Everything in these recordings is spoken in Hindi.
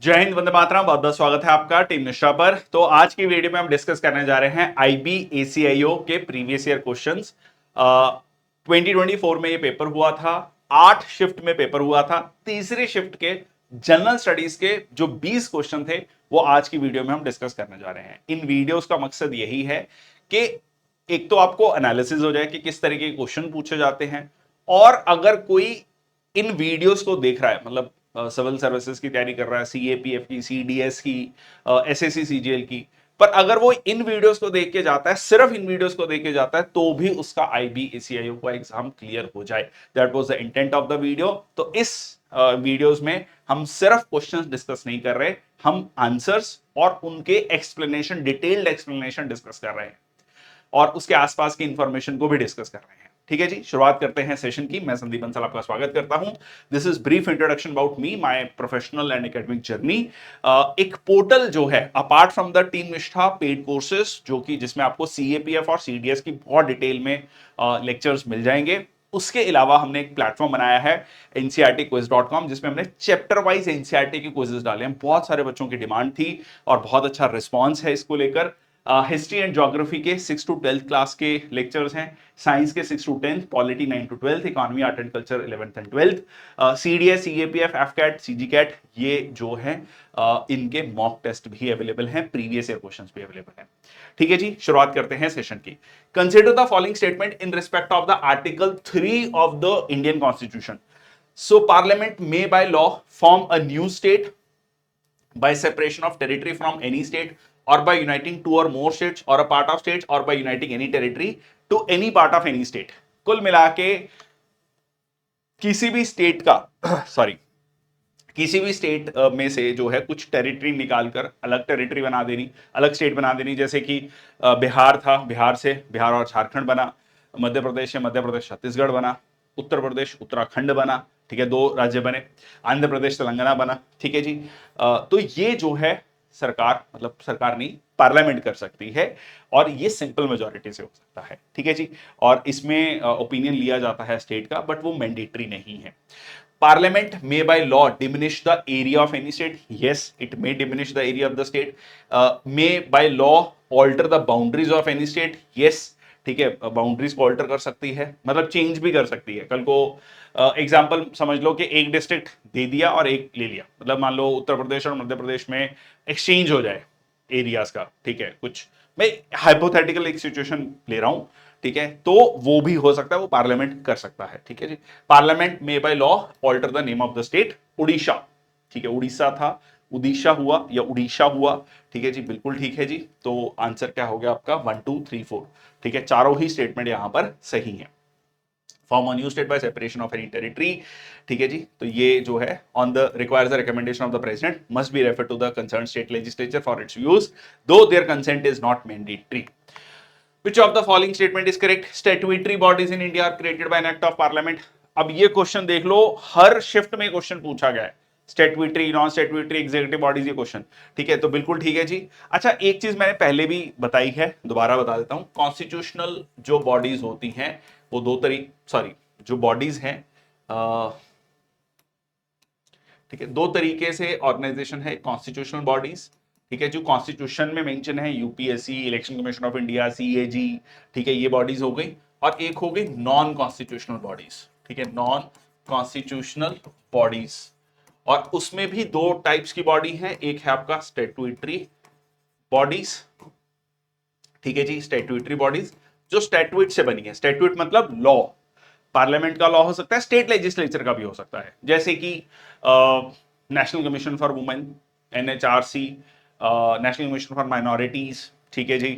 जय हिंद, वंदे मातरम। बहुत बहुत स्वागत है आपका टीम निष्ठा पर। तो आज की वीडियो में हम डिस्कस करने जा रहे हैं आईबी एसीआईओ के प्रीवियस ईयर क्वेश्चंस। 2024 में ये पेपर हुआ था, 8 शिफ्ट में पेपर हुआ था। तीसरी शिफ्ट के जनरल स्टडीज के जो 20 क्वेश्चन थे वो आज की वीडियो में हम डिस्कस करने जा रहे हैं। इन वीडियोस का मकसद यही है कि एक तो आपको एनालिसिस हो जाए कि किस तरीके के क्वेश्चन पूछे जाते हैं, और अगर कोई इन वीडियोस को देख रहा है, मतलब सिविल सर्विसेज की तैयारी कर रहा है, सीएपीएफ की, सीडीएस की, एसएससी सीजीएल की, पर अगर वो इन वीडियोस को देख के जाता है, सिर्फ इन वीडियोस को देख के जाता है, तो भी उसका आईबी एसीआईओ का एग्जाम क्लियर हो जाए। That was the intent of the video. तो इस वीडियोस में हम सिर्फ क्वेश्चंस डिस्कस नहीं कर रहे, हम आंसर्स और उनके एक्सप्लेनेशन, डिटेल्ड एक्सप्लेनेशन डिस्कस कर रहे हैं और उसके आसपास की इंफॉर्मेशन को भी डिस्कस कर रहे हैं। ठीक है जी, शुरुआत करते हैं सेशन की। मैं संदीप बंसल आपका स्वागत करता हूं। This is brief introduction about me, my professional and academic journey. एक पोर्टल जो है अपार्ट फ्रॉम द टीम निष्ठा पेड कोर्सेज, जो कि जिसमें आपको सीएपीएफ और सीडीएस की बहुत डिटेल में लेक्चर्स मिल जाएंगे, उसके अलावा हमने एक प्लेटफॉर्म बनाया है ncrtquiz.com, जिसमें हमने चैप्टर वाइज एनसीईआरटी के क्विजेस डाले हैं। बहुत सारे बच्चों की डिमांड थी और बहुत अच्छा रिस्पॉन्स है इसको लेकर। हिस्ट्री एंड ज्योग्राफी के 6 टू 12th क्लास के लेक्चर्स हैं, साइंस के 6 to 10th, polity 9 to 12th, economy, art and culture 11th and 12th, CDS, CAPF, AFCAT, CGCAT, ये जो है इनके मॉक टेस्ट भी अवेलेबल हैं, प्रीवियस ईयर क्वेश्चंस भी अवेलेबल हैं। ठीक है जी, शुरुआत करते हैं सेशन की। Consider the following statement in respect of the article 3 of the Indian constitution. So parliament may by law form a new state by separation of territory from any state, or by uniting two or more states or a part of states, or by uniting any territory to any part of any state। कुल मिला के किसी भी स्टेट का सॉरी किसी भी स्टेट में से जो है कुछ टेरिटरी निकालकर अलग टेरिटरी बना देनी, अलग स्टेट बना देनी। जैसे कि बिहार था, बिहार से बिहार और झारखंड बना, मध्य प्रदेश से मध्य प्रदेश छत्तीसगढ़ बना, उत्तर प्रदेश उत्तराखंड बना, ठीक है, 2 राज्य बने, आंध्र प्रदेश तेलंगाना बना। ठीक है जी, तो ये जो है सरकार, मतलब सरकार नहीं, पार्लियामेंट कर सकती है, और ये सिंपल मेजोरिटी से हो सकता है। ठीक है जी, और इसमें ओपिनियन लिया जाता है स्टेट का, बट वो मैंडेटरी नहीं है। Parliament may by law diminish the area of any state. Yes, it may diminish the area of the state. May by law alter the boundaries of any state. Yes, ठीक है, बाउंड्रीज को ऑल्टर कर सकती है, मतलब चेंज भी कर सकती है। कल को एग्जांपल समझ लो कि एक डिस्ट्रिक्ट दे दिया और एक ले लिया, मतलब मान लो उत्तर प्रदेश और मध्य प्रदेश में एक्सचेंज हो जाए एरियाज का। ठीक है, कुछ मैं हाइपोथेटिकल एक सिचुएशन ले रहा हूं, ठीक है, तो वो भी हो सकता है, वो पार्लियामेंट कर सकता है। ठीक है जी, पार्लियामेंट में by law alter the name of the state. Orissa, ठीक है, उड़ीसा था, उड़ीसा हुआ या उड़ीसा हुआ। ठीक है जी, बिल्कुल ठीक है जी। तो आंसर क्या हो गया आपका? 1 2 3 4। ठीक है, चारों ही स्टेटमेंट यहां पर सही है। Form on new state by separation of any territory. ठीक है जी, तो ये जो है on the requires the recommendation of the president must be refer to the concern state legislature for its use, though their consent is not mandatory. Which of the following statement is correct? Statutory bodies in India are created by an act of parliament। अब ये क्वेश्चन देख लो, हर शिफ्ट में क्वेश्चन पूछा गया है, statutory, non statutory, executive bodies, ये क्वेश्चन। ठीक है, तो बिल्कुल ठीक है जी। अच्छा, एक चीज मैंने पहले भी बताई है, दोबारा बता देता हूं। कॉन्स्टिट्यूशनल जो बॉडीज होती हैं वो दो तरीके, सॉरी, जो बॉडीज हैं, ठीक है, दो तरीके से ऑर्गेनाइजेशन है कॉन्स्टिट्यूशनल बॉडीज। ठीक है, जो कॉन्स्टिट्यूशन में मेंशन है, UPSC, election commission of India, CAG, ठीक है, ये बॉडीज हो गई। और एक हो गई नॉन कॉन्स्टिट्यूशनल बॉडीज। ठीक है, नॉन कॉन्स्टिट्यूशनल बॉडीज, और उसमें भी दो टाइप्स की बॉडी है। एक है आपका स्टैट्यूटरी बॉडीज। ठीक है जी, स्टैट्यूटरी बॉडीज जो स्टैट्यूट से बनी है। स्टैट्यूट मतलब लॉ, पार्लियामेंट का लॉ हो सकता है, स्टेट लेजिस्लेचर का भी हो सकता है, जैसे कि national commission for women, NHRC, national commission for minorities. ठीक है जी,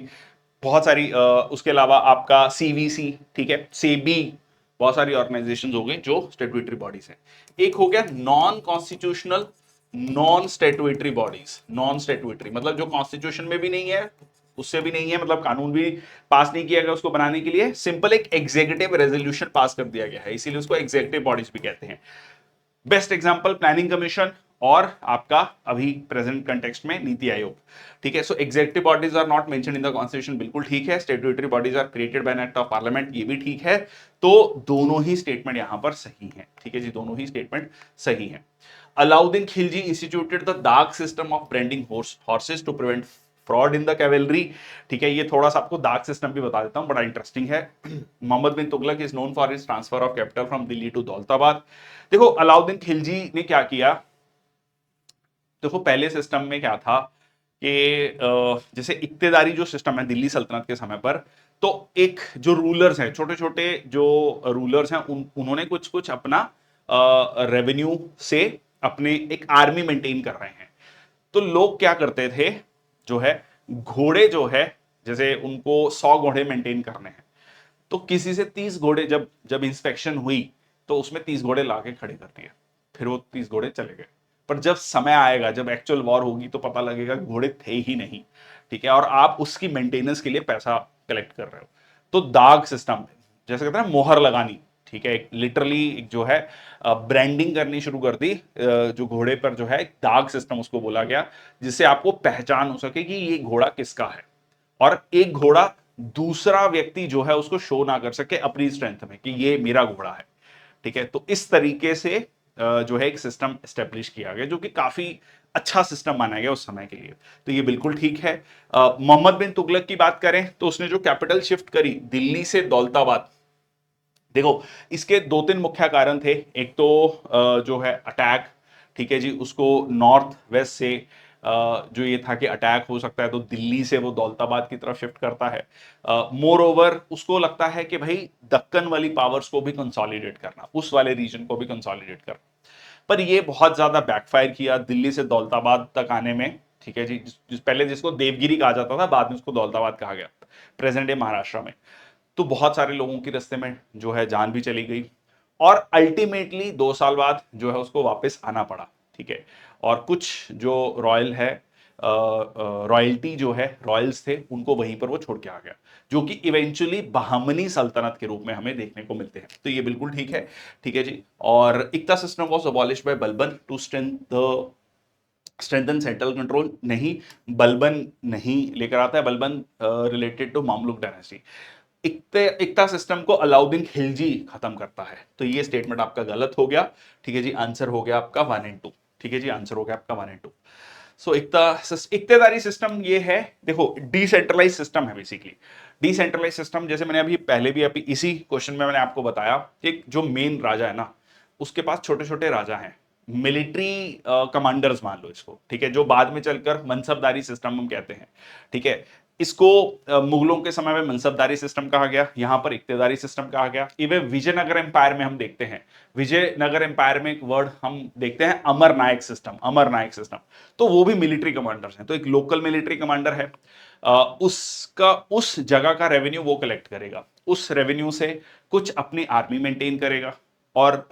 बहुत सारी उसके अलावा आपका सीवीसी, ठीक है, सेबी, बहुत सारी ऑर्गेनाइजेशंस हो गई जो स्टैट्यूटरी बॉडीज हैं। एक हो गया non constitutional non statutory bodies. Non statutory मतलब जो कॉन्स्टिट्यूशन में भी नहीं है, उससे भी नहीं है, मतलब कानून भी पास नहीं किया गया उसको बनाने के लिए, सिंपल एक एग्जीक्यूटिव रेजोल्यूशन पास कर दिया गया है, इसीलिए उसको एग्जीक्यूटिव बॉडीज भी कहते हैं। बेस्ट एग्जांपल प्लानिंग कमीशन और आपका अभी प्रेजेंट कंटेक्स्ट में नीति आयोग। ठीक है, so executive bodies are not mentioned in the constitution, बिल्कुल ठीक है। Statutory bodies are created by an act of parliament, ये भी ठीक है। तो दोनों ही स्टेटमेंट यहां पर सही है। ठीक है जी, दोनों ही स्टेटमेंट सही है। Alauddin Khilji instituted the dagh system of branding horses to prevent fraud in the cavalry. ठीक है, ये थोड़ा सा आपको दाग सिस्टम भी बता देता हूं, बड़ा इंटरेस्टिंग है। Mohammad bin Tughlaq is known for his transfer of capital from Delhi to Daulatabad. देखो अलाउद्दीन खिलजी ने क्या किया, देखो पहले सिस्टम में क्या था कि जैसे इक्तेदारी जो सिस्टम है दिल्ली सल्तनत के समय पर, तो एक जो रूलर्स हैं, छोटे छोटे जो रूलर्स हैं, उन्होंने कुछ कुछ अपना रेवेन्यू से अपने एक आर्मी मेंटेन कर रहे हैं। तो लोग क्या करते थे, जो है घोड़े जो है, जैसे उनको 100 घोड़े मेंटेन करने हैं, तो किसी से 30 घोड़े जब जब इंस्पेक्शन हुई तो उसमें 30 घोड़े लाके खड़े कर दिए, फिर वो 30 घोड़े चले गए। पर जब समय आएगा, जब एक्चुअल वॉर होगी, तो पता लगेगा घोड़े थे ही नहीं। ठीक है, और आप उसकी मेंटेनेंस के लिए पैसा कलेक्ट कर रहे हो। तो दाग सिस्टम, जैसे कहते हैं मोहर लगानी, ठीक है, लिटरली जो है ब्रांडिंग करनी शुरू कर दी, जो घोड़े पर जो है दाग सिस्टम उसको बोला गया, जिससे आपको पहचान हो सके कि ये घोड़ा किसका है, और एक घोड़ा दूसरा व्यक्ति जो है उसको शो ना कर सके अपनी स्ट्रेंथ में कि ये मेरा घोड़ा है। ठीक है, तो इस तरीके से जो है एक सिस्टम एस्टेब्लिश किया गया, जो कि काफी अच्छा सिस्टम माना गया उस समय के लिए। तो ये बिल्कुल ठीक है। मोहम्मद बिन तुगलक की बात करें तो उसने जो कैपिटल शिफ्ट करी दिल्ली से दौलताबाद, देखो इसके दो तीन मुख्य कारण थे। एक तो जो है अटैक, ठीक है जी, उसको नॉर्थ वेस्ट से जो ये था कि अटैक हो सकता है, तो दिल्ली से वो दौलताबाद की तरफ शिफ्ट करता है। मोर ओवर उसको लगता है कि भाई दक्कन वाली पावर्स को भी कंसोलिडेट करना, उस वाले रीजन को भी कंसोलिडेट करना। पर ये बहुत ज्यादा बैकफायर किया दिल्ली से दौलताबाद तक आने में। ठीक है जी, पहले जिसको देवगिरी कहा जाता था, बाद में उसको दौलताबाद कहा गया, प्रेजेंट डे महाराष्ट्र में। तो बहुत सारे लोगों की रास्ते में जो है जान भी चली गई, और अल्टीमेटली 2 साल बाद जो है उसको वापस आना पड़ा। ठीक है, और कुछ जो रॉयल है, रॉयल्टी जो है, रॉयल्स थे, उनको वहीं पर वो छोड़ के आ गया, जो कि इवेंचुअली बहमनी सल्तनत के रूप में हमें देखने को मिलते हैं। तो ये बिल्कुल ठीक है। ठीक है जी, और iqta system was abolish by Balban to strengthen central control. नहीं, बलबन नहीं लेकर आता है, Balban related to Mamluk dynasty. Iqta system को अलाउद्दीन खिलजी खत्म करता है। तो ये स्टेटमेंट आपका गलत हो गया। ठीक है जी, आंसर हो गया आपका 1 एंड 2। ठीक है जी, आंसर हो गया आपका 1 एंड 2। सो इक्तेदारी सिस्टम ये है, देखो डिसेंट्रलाइज सिस्टम है बेसिकली। डिसेंट्रलाइज सिस्टम, जैसे मैंने अभी पहले भी अभी इसी क्वेश्चन में मैंने आपको बताया कि जो मेन राजा है ना, उसके पास छोटे छोटे राजा हैं, मिलिट्री कमांडर्स मान लो इसको। ठीक है, जो बाद में चलकर मनसबदारी सिस्टम हम कहते हैं। ठीक है, इसको मुगलों के समय में मनसबदारी सिस्टम कहा गया, यहां पर इक्तेदारी सिस्टम कहा गया। इवन विजयनगर एम्पायर में हम देखते हैं, विजयनगर एम्पायर में एक वर्ड हम देखते हैं अमर नायक सिस्टम, अमर नायक सिस्टम। तो वो भी मिलिट्री कमांडर्स हैं। तो एक लोकल मिलिट्री कमांडर है, उसका उस जगह का रेवेन्यू वो कलेक्ट करेगा, उस रेवेन्यू से कुछ अपनी आर्मी मेंटेन करेगा, और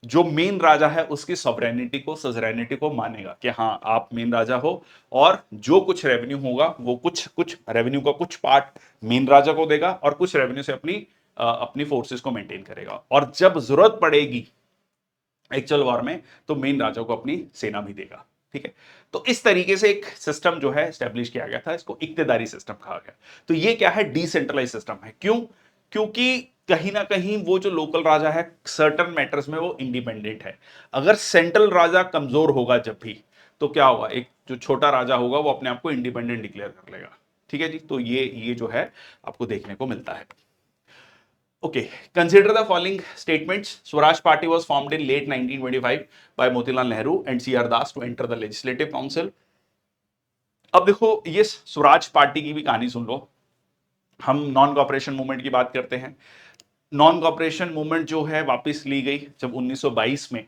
जो मेन राजा है उसकी सॉवरेनिटी को, सजरेनिटी को मानेगा कि हाँ आप मेन राजा हो, और जो कुछ रेवेन्यू होगा वो कुछ कुछ रेवेन्यू का कुछ पार्ट मेन राजा को देगा, और कुछ रेवेन्यू से अपनी फोर्सेस को मेंटेन करेगा, और जब जरूरत पड़ेगी एक्चुअल वॉर में तो मेन राजा को अपनी सेना भी देगा। ठीक है, तो इस तरीके से एक सिस्टम जो है स्टैब्लिश किया गया था, इसको इक्तेदारी सिस्टम कहा गया। तो ये क्या है, डिसेंट्रलाइज सिस्टम है। क्यों? क्योंकि कहीं ना कहीं वो जो लोकल राजा है सर्टन मैटर्स में वो इंडिपेंडेंट है। अगर सेंट्रल राजा कमजोर होगा जब भी, तो क्या होगा, एक जो छोटा राजा होगा वो अपने आप को इंडिपेंडेंट डिक्लेयर कर लेगा। ठीक है जी, तो ये जो है आपको देखने को मिलता है। Okay, consider the following statements. Swaraj Party was formed in late 1925 by Motilal Nehru and C.R. Das to enter the Legislative Council. अब देखो ये स्वराज पार्टी की भी कहानी सुन लो। हम नॉन कॉपरेशन मूवमेंट की बात करते हैं। नॉन कॉपरेशन मूवमेंट जो है वापस ली गई जब 1922 में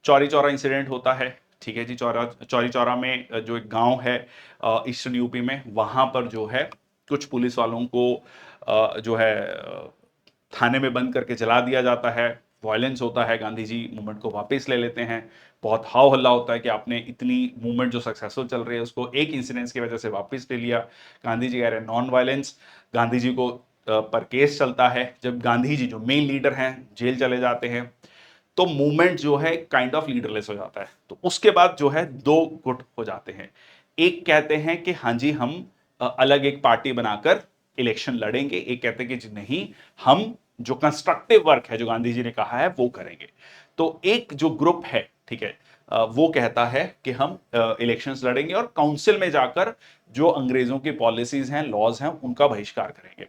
चौरी चौरा इंसिडेंट होता है। ठीक है जी, चौरी चौरा में जो एक गांव है ईस्टर्न यूपी में, वहां पर जो है कुछ पुलिस वालों को जो है थाने में बंद करके जला दिया जाता है। वायलेंस होता है, गांधी जी मूवमेंट को वापस ले लेते हैं। बहुत हाव हल्ला होता है कि आपने इतनी मूवमेंट जो सक्सेसफुल चल रही है उसको एक इंसिडेंस की वजह से वापस ले लिया। गांधी जी कह रहे हैं नॉन वायलेंस। गांधी जी को पर केस चलता है। जब गांधी जी जो मेन लीडर हैं जेल चले जाते हैं, तो मूवमेंट जो है काइंड ऑफ लीडरलेस हो जाता है। तो उसके बाद जो है दो गुट हो जाते हैं। एक कहते हैं कि हाँ जी हम अलग एक पार्टी बनाकर इलेक्शन लड़ेंगे। एक कहते हैं कि जी नहीं, हम जो कंस्ट्रक्टिव वर्क है जो गांधी जी ने कहा है वो करेंगे। तो एक जो ग्रुप है ठीक है, वो कहता है कि हम इलेक्शंस लड़ेंगे और काउंसिल में जाकर जो अंग्रेजों की पॉलिसीज हैं, लॉज हैं, उनका बहिष्कार करेंगे।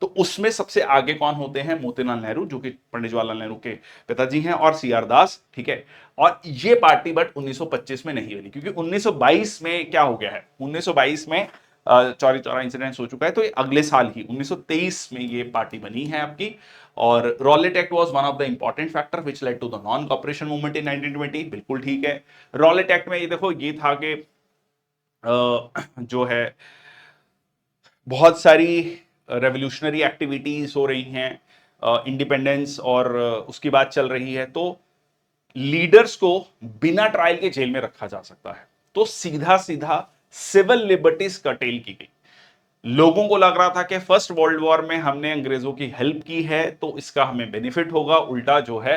तो उसमें सबसे आगे कौन होते हैं? मोतीलाल नेहरू, जो कि पंडित जवाहरलाल नेहरू के पिताजी हैं, और सीआर दास। ठीक है, और ये पार्टी बट 1925 में नहीं बनी, क्योंकि 1922 में क्या हो गया है, 1922 में चौरी चौरा इंसिडेंट हो चुका है, तो ये अगले साल ही 1923 में ये पार्टी बनी है आपकी। और Rowlatt Act was one of the important factor which led to the non cooperation movement in 1920। बिल्कुल ठीक है। रॉलेट एक्ट में ये देखो, ये था कि जो है बहुत सारी रेवोल्यूशनरी एक्टिविटीज हो रही हैं, इंडिपेंडेंस और उसकी बात चल रही है, तो लीडर्स को बिना ट्रायल के जेल में रखा जा सकता है। तो सीधा सीधा सिविल लिबर्टीज कर्टेल की गई। लोगों को लग रहा था कि फर्स्ट वर्ल्ड वॉर में हमने अंग्रेजों की हेल्प की है तो इसका हमें बेनिफिट होगा, उल्टा जो है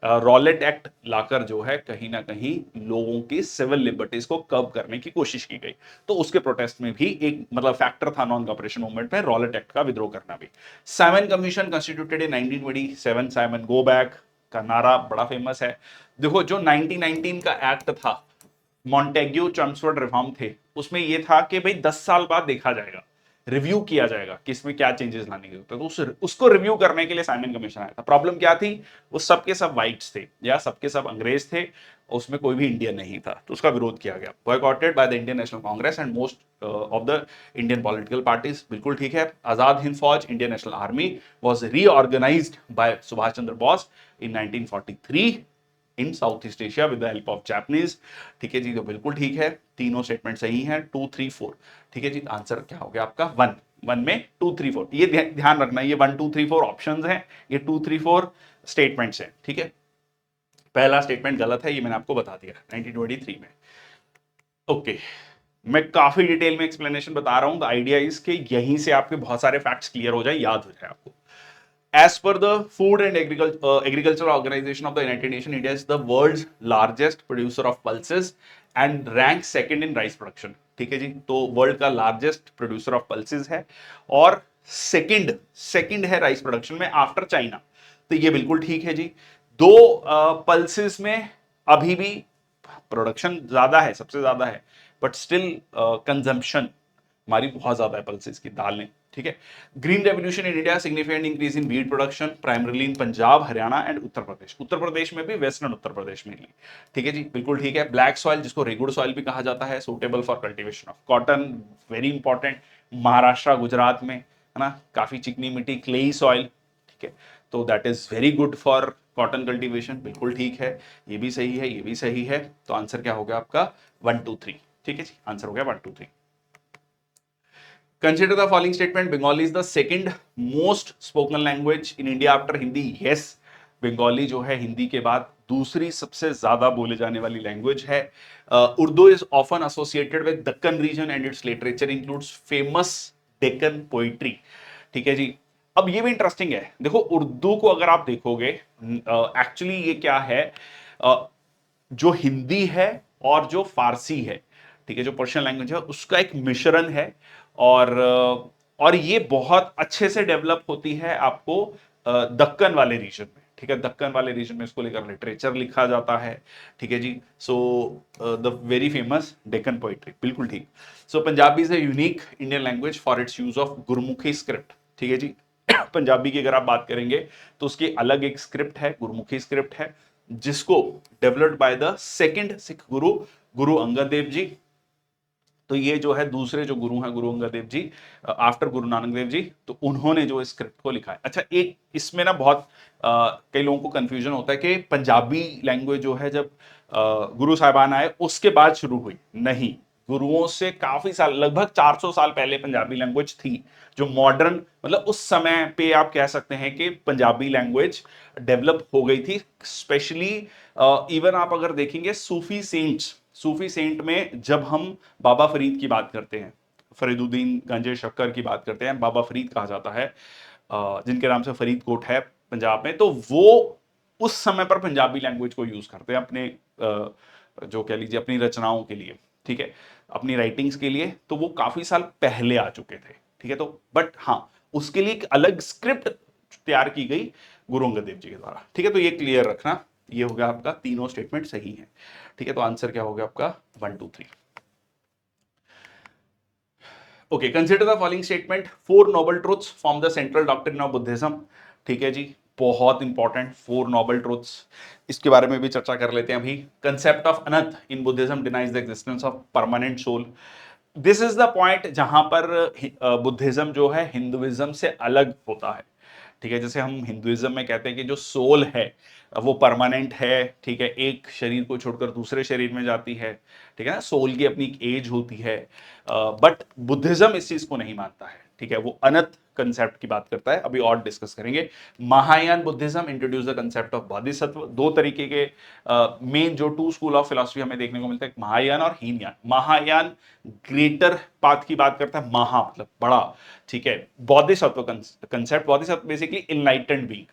रॉलेट एक्ट लाकर जो है कहीं ना कहीं लोगों की सिविल लिबर्टीज को कर्ब करने की कोशिश की गई। तो उसके प्रोटेस्ट में भी एक मतलब फैक्टर था नॉन कॉपरेशन मूवमेंट में रॉलेट एक्ट का विद्रोह करना भी। साइमन कमीशन कंस्टिट्यूटेड इन 1927, साइमन गो बैक का नारा बड़ा फेमस है। देखो, जो 1919 का एक्ट था, मॉन्टेग्यू चम्सफोर्ड रिफॉर्म थे, उसमें यह था कि भाई 10 साल बाद देखा जाएगा, रिव्यू किया जाएगा कि इसमें क्या चेंजेस लाने के होते हैं। तो उसको रिव्यू करने के लिए साइमन कमीशन आया था। प्रॉब्लम क्या थी? वो सबके सब वाइट्स थे या सबके सब अंग्रेज थे, उसमें कोई भी इंडियन नहीं था, तो उसका विरोध किया गया, boycotted by the Indian National Congress and most of the Indian political parties. बिल्कुल ठीक है। Azad Hind Fauj, Indian National Army was reorganized by Subhash Chandra Bose in 1943 in South East Asia with the help of Japanese. ठीक है जी, तो बिल्कुल ठीक है, तीनों स्टेटमेंट सही हैं, 2 3 4। ठीक है जी, आंसर क्या हो गया आपका? 1 1 में 2 3 4। ये ध्यान रखना, ये 1 2 3 4 ऑप्शंस हैं, ये 2 3 4 स्टेटमेंट्स हैं। ठीक है, पहला स्टेटमेंट गलत है, ये मैंने आपको बता दिया 1923 में। ओके, मैं काफी डिटेल में एक्सप्लेनेशन बता रहा हूं, द आइडिया इज कि यहीं से आपके बहुत सारे फैक्ट्स क्लियर हो जाए, याद हो जाए आपको। As per the Food and Agricultural Organization of the United Nations, India is the world's largest producer of pulses and ranks second in rice production. ठीक है जी, तो वर्ल्ड का लार्जेस्ट प्रोड्यूसर ऑफ पल्सेस है और सेकंड है राइस प्रोडक्शन में आफ्टर चाइना। तो ये बिल्कुल ठीक है जी। दो पल्सेस में अभी भी प्रोडक्शन ज्यादा है, सबसे ज्यादा है, बट स्टिल कंजम्पशन हमारी बहुत ज्यादा है पल्सेस की, दालें। ठीक है। Green revolution in India, significant increase in wheat production primarily in Punjab, Haryana and Uttar Pradesh. Uttar Pradesh में भी, वेस्टर्न उत्तर प्रदेश में ही। ठीक है जी, बिल्कुल ठीक है। ब्लैक सॉइल, जिसको रेगुड़ सॉइल भी कहा जाता है, suitable for cultivation of cotton, very important. Maharashtra, Gujarat में, है ना, काफी चिकनी मिट्टी, क्लेई सॉइल। ठीक है, तो that is very good for cotton cultivation, बिल्कुल ठीक है। ये भी सही है, ये भी सही है। तो आंसर क्या हो गया आपका? 1 2 3। ठीक है जी, आंसर हो गया 1 2 3। Consider the following statement. Bengali is the second most spoken language in India after Hindi. Yes, Bengali जो है हिंदी के बाद दूसरी सबसे ज्यादा बोले जाने वाली लैंग्वेज है। Urdu is often associated with Deccan region and its literature includes famous Deccan poetry. ठीक है जी। अब ये भी इंटरेस्टिंग है, देखो उर्दू को अगर आप देखोगे, एक्चुअली ये क्या है, जो हिंदी है और जो फारसी है, ठीक है, जो पर्शियन लैंग्वेज है, उसका एक मिश्रण है। और ये बहुत अच्छे से डेवलप होती है आपको दक्कन वाले रीजन में। ठीक है, दक्कन वाले रीजन में इसको लेकर लिटरेचर लिखा जाता है। ठीक है जी। So the very famous Deccan poetry, बिल्कुल ठीक। So Punjabi is a unique Indian language for its use of Gurmukhi script. ठीक है जी। पंजाबी की अगर आप बात करेंगे तो उसकी अलग एक स्क्रिप्ट है, गुरमुखी स्क्रिप्ट है, जिसको developed by the second Sikh गुरु, गुरु अंगद देव जी। तो ये जो है दूसरे जो गुरु हैं, गुरु अंगद देव जी आफ्टर गुरु नानक देव जी, तो उन्होंने जो स्क्रिप्ट को लिखा है। अच्छा, एक इसमें ना बहुत कई लोगों को कंफ्यूजन होता है कि पंजाबी लैंग्वेज जो है जब गुरु साहिबान आए उसके बाद शुरू हुई, नहीं, गुरुओं से काफी साल, लगभग 400 साल पहले पंजाबी लैंग्वेज थी। जो मॉडर्न, मतलब उस समय पे आप कह सकते हैं कि पंजाबी लैंग्वेज डेवलप हो गई थी। स्पेशली इवन आप अगर देखेंगे सूफी सेंट में जब हम बाबा फरीद की बात करते हैं, फरीदुद्दीन गंजे शक्कर की बात करते हैं, बाबा फरीद कहा जाता है, जिनके नाम से फरीद कोट है पंजाब में, तो वो उस समय पर पंजाबी लैंग्वेज को यूज करते हैं अपने जो कह लीजिए अपनी रचनाओं के लिए। ठीक है, अपनी राइटिंग्स के लिए, तो वो काफी साल पहले आ चुके थे। ठीक है, तो बट हाँ, उसके लिए एक अलग स्क्रिप्ट तैयार की गई गुरु अंगद देव जी के द्वारा। ठीक है, तो ये क्लियर रखना। ये हो गया आपका, तीनों स्टेटमेंट सही है। ठीक है, तो आंसर क्या हो गया आपका 1 2 3। Okay, consider the following statement, 4 noble truths form the central doctrine of Buddhism. ठीक है जी, बहुत इंपॉर्टेंट 4 नोबल ट्रुथ्स, इसके बारे में भी चर्चा कर लेते हैं अभी। Concept of anant in Buddhism denies the existence of permanent soul. This is the point जहां पर बुद्धिज्म जो है हिंदुइज्म से अलग होता है। ठीक है, जैसे हम हिंदुइज्म में कहते हैं कि जो सोल है वो परमानेंट है। ठीक है, एक शरीर को छोड़कर दूसरे शरीर में जाती है। ठीक है ना, सोल की अपनी एक एज होती है। बट बुद्धिज्म इस चीज को नहीं मानता है। ठीक है, वो अनंत कंसेप्ट की बात करता है, अभी और डिस्कस करेंगे। Mahayana Buddhism introduce the concept of Bodhisattva. दो तरीके के मेन जो 2 स्कूल ऑफ फिलॉसफी हमें देखने को मिलता है, महायान और हीनयान। महायान ग्रेटर पाथ की बात करता है, महा मतलब बड़ा। ठीक है, Bodhisattva concept, Bodhisattva basically enlightened being.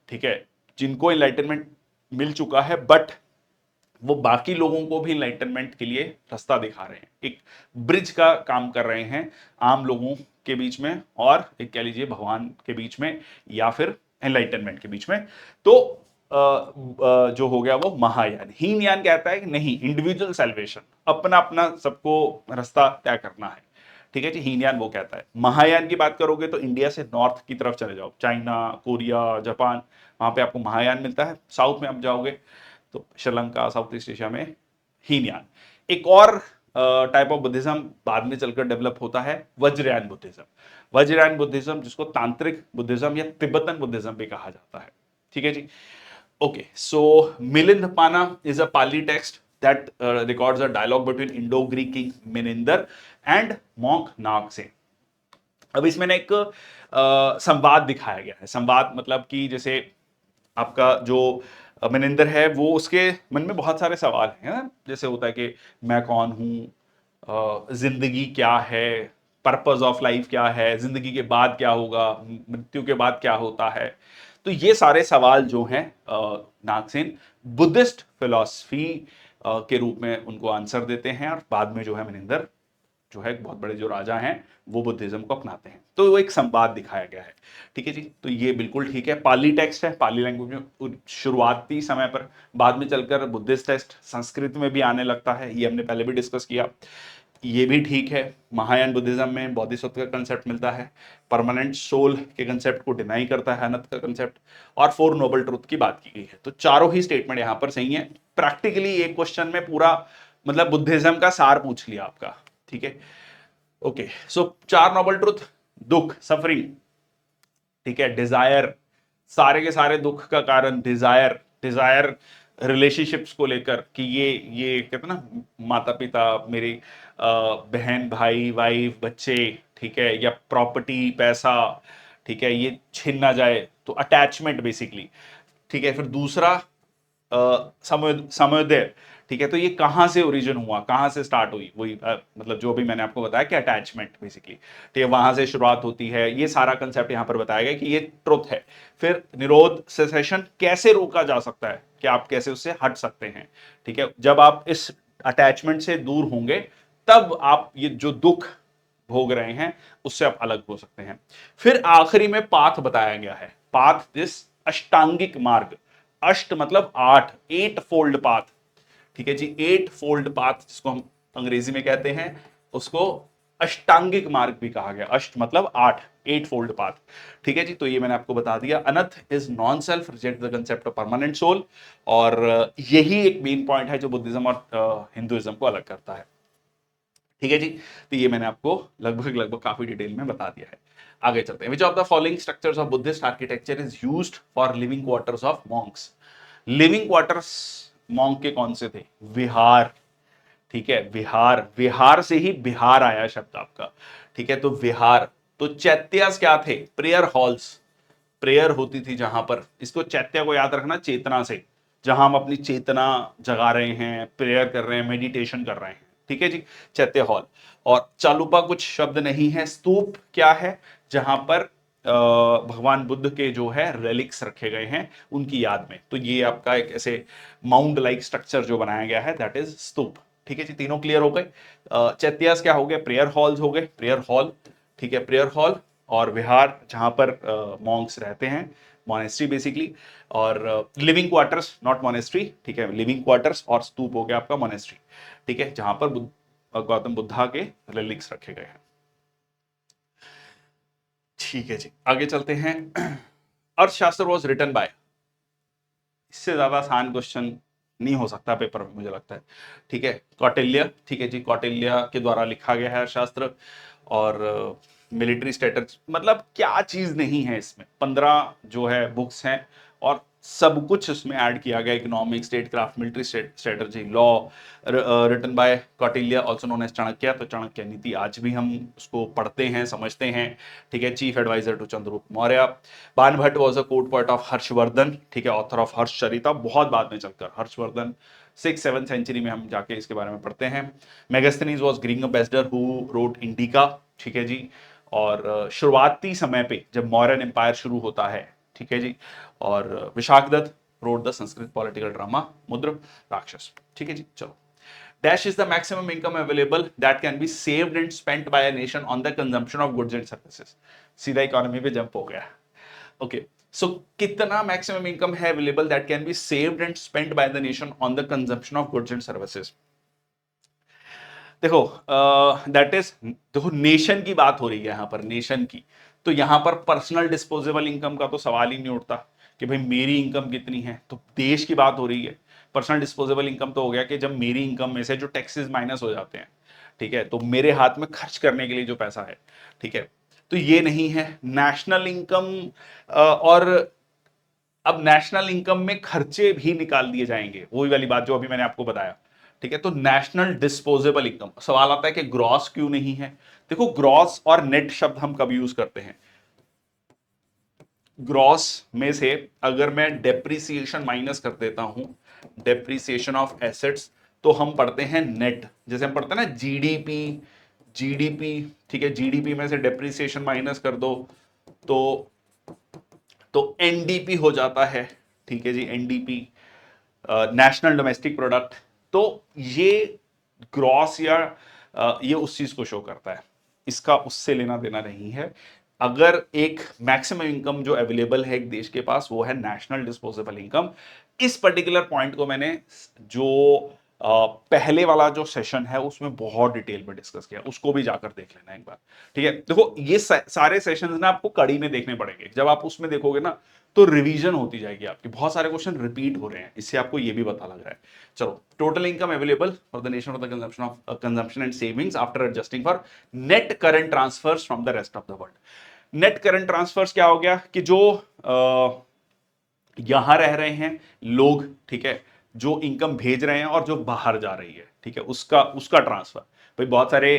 ठीक है, जिनको इनलाइटनमेंट मिल चुका है, बट वो बाकी लोगों को भी इनलाइटनमेंट के लिए रास्ता दिखा रहे हैं, एक ब्रिज का काम कर रहे हैं आम लोगों के बीच में और एक कह लीजिए भगवान के बीच में या फिर एनलाइटनमेंट के बीच में। तो जो हो गया वो महायान। हीनयान कहता है कि नहीं, इंडिविजुअल सेल्वेशन, अपना अपना सबको रास्ता तय करना है। ठीक है जी, हीनयान वो कहता है। महायान की बात करोगे तो इंडिया से नॉर्थ की तरफ चले जाओ, चाइना, कोरिया, जापान, वहां पे आपको महायान मिलता है। साउथ में आप जाओगे तो श्रीलंका, साउथ ईस्ट एशिया में हीनयान। एक और टाइप ऑफ बुद्धिज्म बाद में चलकर डेवलप होता है, वज्रयान बुद्धिज्म। वज्रयान बुद्धिज्म जिसको तांत्रिक बुद्धिज्म या तिब्बतन बुद्धिज्म भी कहा जाता है। ठीक है जी, ओके। सो मिलिंद पाना is a Pali text that records a dialogue between Indo-Greek king Meninder and monk Nagsena। अब इसमें ना एक संवाद दिखाया गया है। संवाद मतलब कि जैसे आपका जो मनिंदर है वो, उसके मन में बहुत सारे सवाल हैं ना? जैसे होता है कि मैं कौन हूँ, जिंदगी क्या है, पर्पस ऑफ लाइफ क्या है, जिंदगी के बाद क्या होगा, मृत्यु के बाद क्या होता है। तो ये सारे सवाल जो हैं नागसेन बुद्धिस्ट फिलॉसफी के रूप में उनको आंसर देते हैं, और बाद में जो है मनिंदर जो है बहुत बड़े जो राजा हैं वो बुद्धिज्म को अपनाते हैं। तो वो एक संवाद दिखाया गया है। ठीक है जी, तो ये बिल्कुल ठीक है। पाली टेक्स्ट है, पाली लैंग्वेज में शुरुआती समय पर, बाद में चलकर बुद्धिस्ट टेक्स्ट संस्कृत में भी आने लगता है, ये हमने पहले भी डिस्कस किया। ये भी ठीक है। महायान बुद्धिज्म में बोधिसत्व का कंसेप्ट मिलता है, परमानेंट सोल के कंसेप्ट को डिनाई करता है, अनंत का कंसेप्ट, और 4 नोबल ट्रुथ की बात की गई है। तो चारों ही स्टेटमेंट यहां पर सही है। प्रैक्टिकली एक क्वेश्चन में पूरा मतलब बुद्धिज्म का सार पूछ लिया आपका। ठीक है, ओके। सो 4 नोबल ट्रुथ, दुख, सफरिंग, ठीक है, डिजायर, सारे के सारे दुख का कारण डिजायर। डिजायर रिलेशनशिप्स को लेकर कि ये कहते हैं ना, माता पिता, मेरी बहन, भाई, वाइफ, बच्चे, ठीक है, या प्रॉपर्टी, पैसा, ठीक है, ये छिन ना जाए, तो अटैचमेंट बेसिकली। ठीक है, फिर दूसरा समोदय। ठीक है, तो ये कहां से ओरिजिन हुआ, कहां से स्टार्ट हुई, वही मतलब जो भी मैंने आपको बताया कि अटैचमेंट बेसिकली। ठीक है, वहां से शुरुआत होती है। ये सारा कंसेप्ट यहां पर बताया गया कि ये ट्रुथ है। फिर निरोध, सेसेशन, कैसे रोका जा सकता है, कि आप कैसे उससे हट सकते हैं। ठीक है, जब आप इस अटैचमेंट से दूर होंगे तब आप ये जो दुख भोग रहे हैं उससे आप अलग हो सकते हैं। फिर आखिरी में पाथ बताया गया है, पाथ दिस अष्टांगिक मार्ग। अष्ट मतलब 8, 8 फोल्ड पाथ। ठीक है जी, 8 फोल्ड पाथ जिसको हम अंग्रेजी में कहते हैं, उसको अष्टांगिक मार्ग भी कहा गया। अष्ट मतलब 8, 8 फोल्ड पाथ। ठीक है जी, तो ये मैंने आपको बता दिया। Anatta is non self, reject the concept of permanent soul. और यही एक मेन पॉइंट है जो बुद्धिज्म और हिंदुइज्म को अलग करता है। ठीक है जी, तो ये मैंने आपको लगभग लगभग काफी डिटेल में बता दिया है। आगे चलते हैं। विच of the following structures of Buddhist architecture is used for living quarters of Monks. Living quarters monk के कौन से थे? विहार। ठीक है, विहार, विहार से ही बिहार आया शब्द आपका। ठीक है, तो विहार। तो चैत्यास क्या थे? Prayer halls. प्रेयर होती थी जहां पर, इसको चैत्य को याद रखना, चेतना से, जहां हम अपनी चेतना जगा रहे हैं, प्रेयर कर रहे हैं, मेडिटेशन कर रहे हैं। ठीक है जी, चैत्य हॉल। और चालुपा कुछ शब्द नहीं है। स्तूप क्या है? जहां पर भगवान बुद्ध के जो है रेलिक्स रखे गए हैं उनकी याद में। तो ये आपका एक ऐसे माउंट लाइक स्ट्रक्चर जो बनाया गया है, दैट इज स्तूप। ठीक है जी, तीनों क्लियर हो गए। चैत्यास क्या हो गए? प्रेयर हॉल्स हो गए, प्रेयर हॉल। ठीक है, प्रेयर हॉल और विहार जहां पर मॉन्क्स रहते हैं, मोनेस्ट्री बेसिकली, और लिविंग क्वार्टर्स नॉट मोनेस्ट्री, ठीक है, लिविंग क्वार्टर्स, और स्तूप हो गया आपका मोनेस्ट्री, ठीक है, जहां पर गौतम बुद्धा के रिलिक्स रखे गए हैं। ठीक है जी, आगे चलते हैं। अर्थशास्त्र वॉज रिटन बाय, इससे ज्यादा आसान क्वेश्चन नहीं हो सकता पेपर में मुझे लगता है, ठीक है, कौटिल्य, ठीक है जी, कौटिल्य के द्वारा लिखा गया है अर्थशास्त्र। और मिलिट्री स्ट्रेटजी, मतलब क्या चीज नहीं है इसमें, 15 जो है बुक्स हैं और सब कुछ उसमें ऐड किया गया, economic, state craft, military strategy, law, written by Kautilya also known as Chanakya. तो चाणक्य नीति आज भी हम उसको पढ़ते हैं, समझते हैं, ठीक है, chief adviser to Chandragupta Maurya. Banabhatta was a court poet of Harshavardhan, ठीक है, ऑथर ऑफ हर्षचरिता, बहुत बाद में चलकर हर्षवर्धन 6-7 सेंचुरी में हम जाके इसके बारे में पढ़ते हैं। Megasthenes was Greek ambassador who wrote indica, ठीक है जी। और शुरुआती समय पे जब मौर्यन एम्पायर शुरू होता है, ठीक है जी, और Vishakhadatta wrote the Sanskrit political drama Mudrarakshasa, ठीक है जी। चलो, dash is the maximum income available that can be saved and spent by a nation on the consumption of goods and services. सीधा इकोनॉमी पे जंप हो गया। ओके, सो कितना मैक्सिमम इनकम है available that can be saved and spent by the nation on the consumption of goods and services. देखो, दैट इज, देखो नेशन की बात हो रही है यहां पर, नेशन की, तो यहां पर पर्सनल डिस्पोजेबल इनकम का तो सवाल ही नहीं उठता कि भाई मेरी इनकम कितनी है, तो देश की बात हो रही है। पर्सनल डिस्पोजेबल इनकम तो हो गया कि जब मेरी इनकम में से जो टैक्सेस माइनस हो जाते हैं, ठीक है, तो मेरे हाथ में खर्च करने के लिए जो पैसा है, ठीक है, तो ये नहीं है नेशनल इनकम। और अब नेशनल इनकम में खर्चे भी निकाल दिए जाएंगे, वही वाली बात जो अभी मैंने आपको बताया, ठीक है। तो नेशनल डिस्पोजेबल इनकम, सवाल आता है कि ग्रॉस क्यों नहीं है। देखो, ग्रॉस और नेट शब्द हम कब यूज करते हैं? ग्रॉस में से अगर मैं डेप्रिसिएशन माइनस कर देता हूं, डेप्रिसिएशन ऑफ एसेट्स, तो हम पढ़ते हैं नेट। जैसे हम पढ़ते हैं ना जीडीपी, जीडीपी, ठीक है, जीडीपी में से डेप्रिसिएशन माइनस कर दो तो एनडीपी हो जाता है, ठीक है जी, एनडीपी, नेशनल डोमेस्टिक प्रोडक्ट। तो ये ग्रॉस या ये उस चीज को शो करता है, इसका उससे लेना देना नहीं है। अगर एक मैक्सिमम इनकम जो अवेलेबल है एक देश के पास, वो है नेशनल डिस्पोजेबल इनकम। इस पर्टिकुलर पॉइंट को मैंने जो पहले वाला जो सेशन है उसमें बहुत डिटेल में डिस्कस किया, उसको भी जाकर देख लेना एक बार, ठीक है। देखो, ये सारे सेशंस ना आपको कड़ी में देखने पड़ेंगे, जब आप उसमें देखोगे ना तो रिवीजन होती जाएगी आपकी, बहुत सारे क्वेश्चन रिपीट हो रहे हैं, इससे आपको ये भी पता लग रहा है। चलो, total income available for the nation of the consumption and savings after adjusting for net current transfers from the rest of the world. Net current transfers क्या हो गया कि जो यहां रह रहे हैं लोग, ठीक है, जो इनकम भेज रहे हैं और जो बाहर जा रही है, ठीक है, उसका उसका ट्रांसफर। भाई बहुत सारे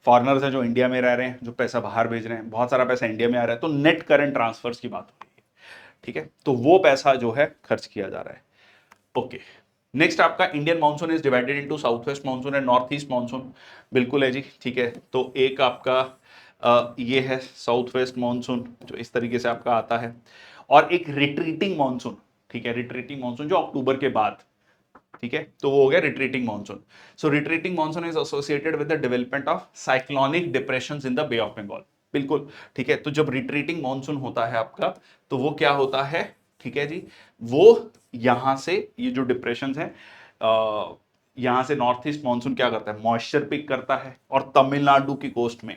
फॉरेनर्स हैं जो इंडिया में रह रहे हैं, जो पैसा बाहर भेज रहे हैं, बहुत सारा पैसा इंडिया में आ रहा है, तो नेट करंट ट्रांसफर्स की बात हो रही है, ठीक है, तो वो पैसा जो है खर्च किया जा रहा है। ओके, नेक्स्ट आपका Indian monsoon is divided into south west monsoon and north east monsoon. बिल्कुल है जी, ठीक है। तो एक आपका ये है साउथ वेस्ट मानसून जो इस तरीके से आपका आता है, और एक रिट्रीटिंग मानसून, ठीक है, रिट्रीटिंग मानसून जो अक्टूबर के बाद, ठीक है, तो वो हो गया retreating monsoon. So retreating monsoon is associated with the development of cyclonic depressions in the Bay of Bengal. बिल्कुल, ठीक है। तो जब रिट्रीटिंग मानसून होता है आपका, तो वो क्या होता है, ठीक है जी, वो यहां से ये जो डिप्रेशन है, यहां से नॉर्थ ईस्ट मानसून क्या करता है, मॉइस्चर पिक करता है, और तमिलनाडु की कोस्ट में,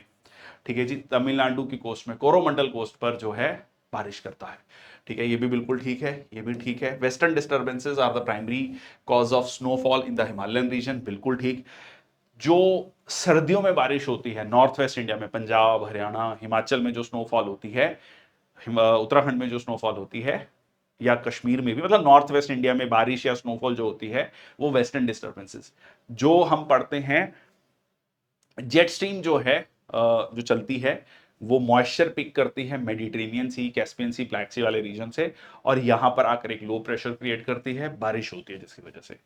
ठीक है जी, तमिलनाडु की कोस्ट में, कोरोमंडल कोस्ट पर जो है बारिश करता है, ठीक है। ये भी बिल्कुल ठीक है, ये भी ठीक है। Western disturbances are the primary cause of snowfall in the Himalayan region, बिल्कुल ठीक। जो सर्दियों में बारिश होती है नॉर्थ वेस्ट इंडिया में, पंजाब, हरियाणा, हिमाचल में जो स्नोफॉल होती है, उत्तराखंड में जो स्नोफॉल होती है, या कश्मीर में भी, मतलब नॉर्थ वेस्ट इंडिया में बारिश या स्नोफॉल जो होती है, वो वेस्टर्न डिस्टर्बेंसेस। जो हम पढ़ते हैं जेट स्ट्रीम जो है, जो चलती है, वो मॉइस्चर पिक करती है मेडिटेरेनियन सी, कैस्पियन सी, ब्लैक सी वाले रीजन से, और यहां पर आकर एक लो प्रेशर क्रिएट करती है, बारिश होती है जिसकी वजह से।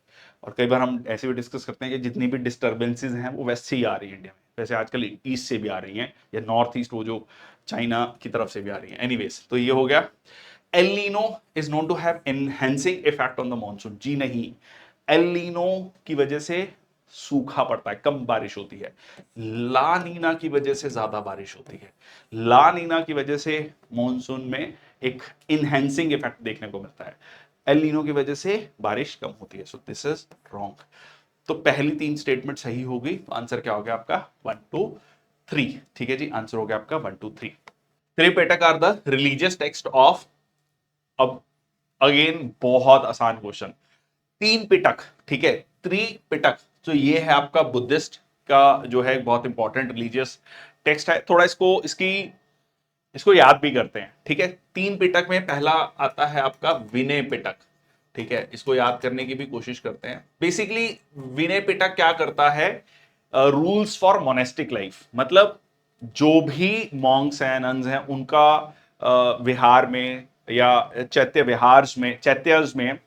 और कई बार हम ऐसे भी डिस्कस करते हैं कि जितनी भी डिस्टर्बेंसेज हैं वो वेस्ट से ही आ रही है इंडिया में, वैसे आजकल ईस्ट से भी आ रही हैं, या नॉर्थ ईस्ट, वो जो चाइना की तरफ से भी आ रही है। एनीवेज, तो ये हो गया। El Nino is known to have enhancing effect on the monsoon. जी नहीं, एल नीनो की वजह से सूखा पड़ता है, कम बारिश होती है। ला नीना की वजह से ज्यादा बारिश होती है। ला नीना की वजह से मॉनसून में एक इनहेंसिंग इफेक्ट देखने को मिलता है। एल नीनो की वजह से बारिश कम होती है। So this is wrong. तो पहली 3 स्टेटमेंट सही होगी, तो आंसर क्या हो गया आपका 1 2 3। ठीक है जी, आंसर हो गया आपका 1 2 3। Tripitaka are the religious text of, अब अगेन बहुत आसान क्वेश्चन, 3 पिटक, ठीक है, त्रिपिटक, तो ये है आपका बुद्धिस्ट का जो है बहुत इंपॉर्टेंट रिलीजियस टेक्स्ट है। थोड़ा इसको याद भी करते हैं। ठीक है, 3 पिटक में पहला आता है आपका विनय पिटक। ठीक है, इसको याद करने की भी कोशिश करते हैं। बेसिकली विनय पिटक क्या करता है, रूल्स फॉर मोनेस्टिक लाइफ, मतलब जो भी मॉन्क्स हैं, नन्स हैं, उनका विहार में या चैत्य विहार में, चैत्यर्स में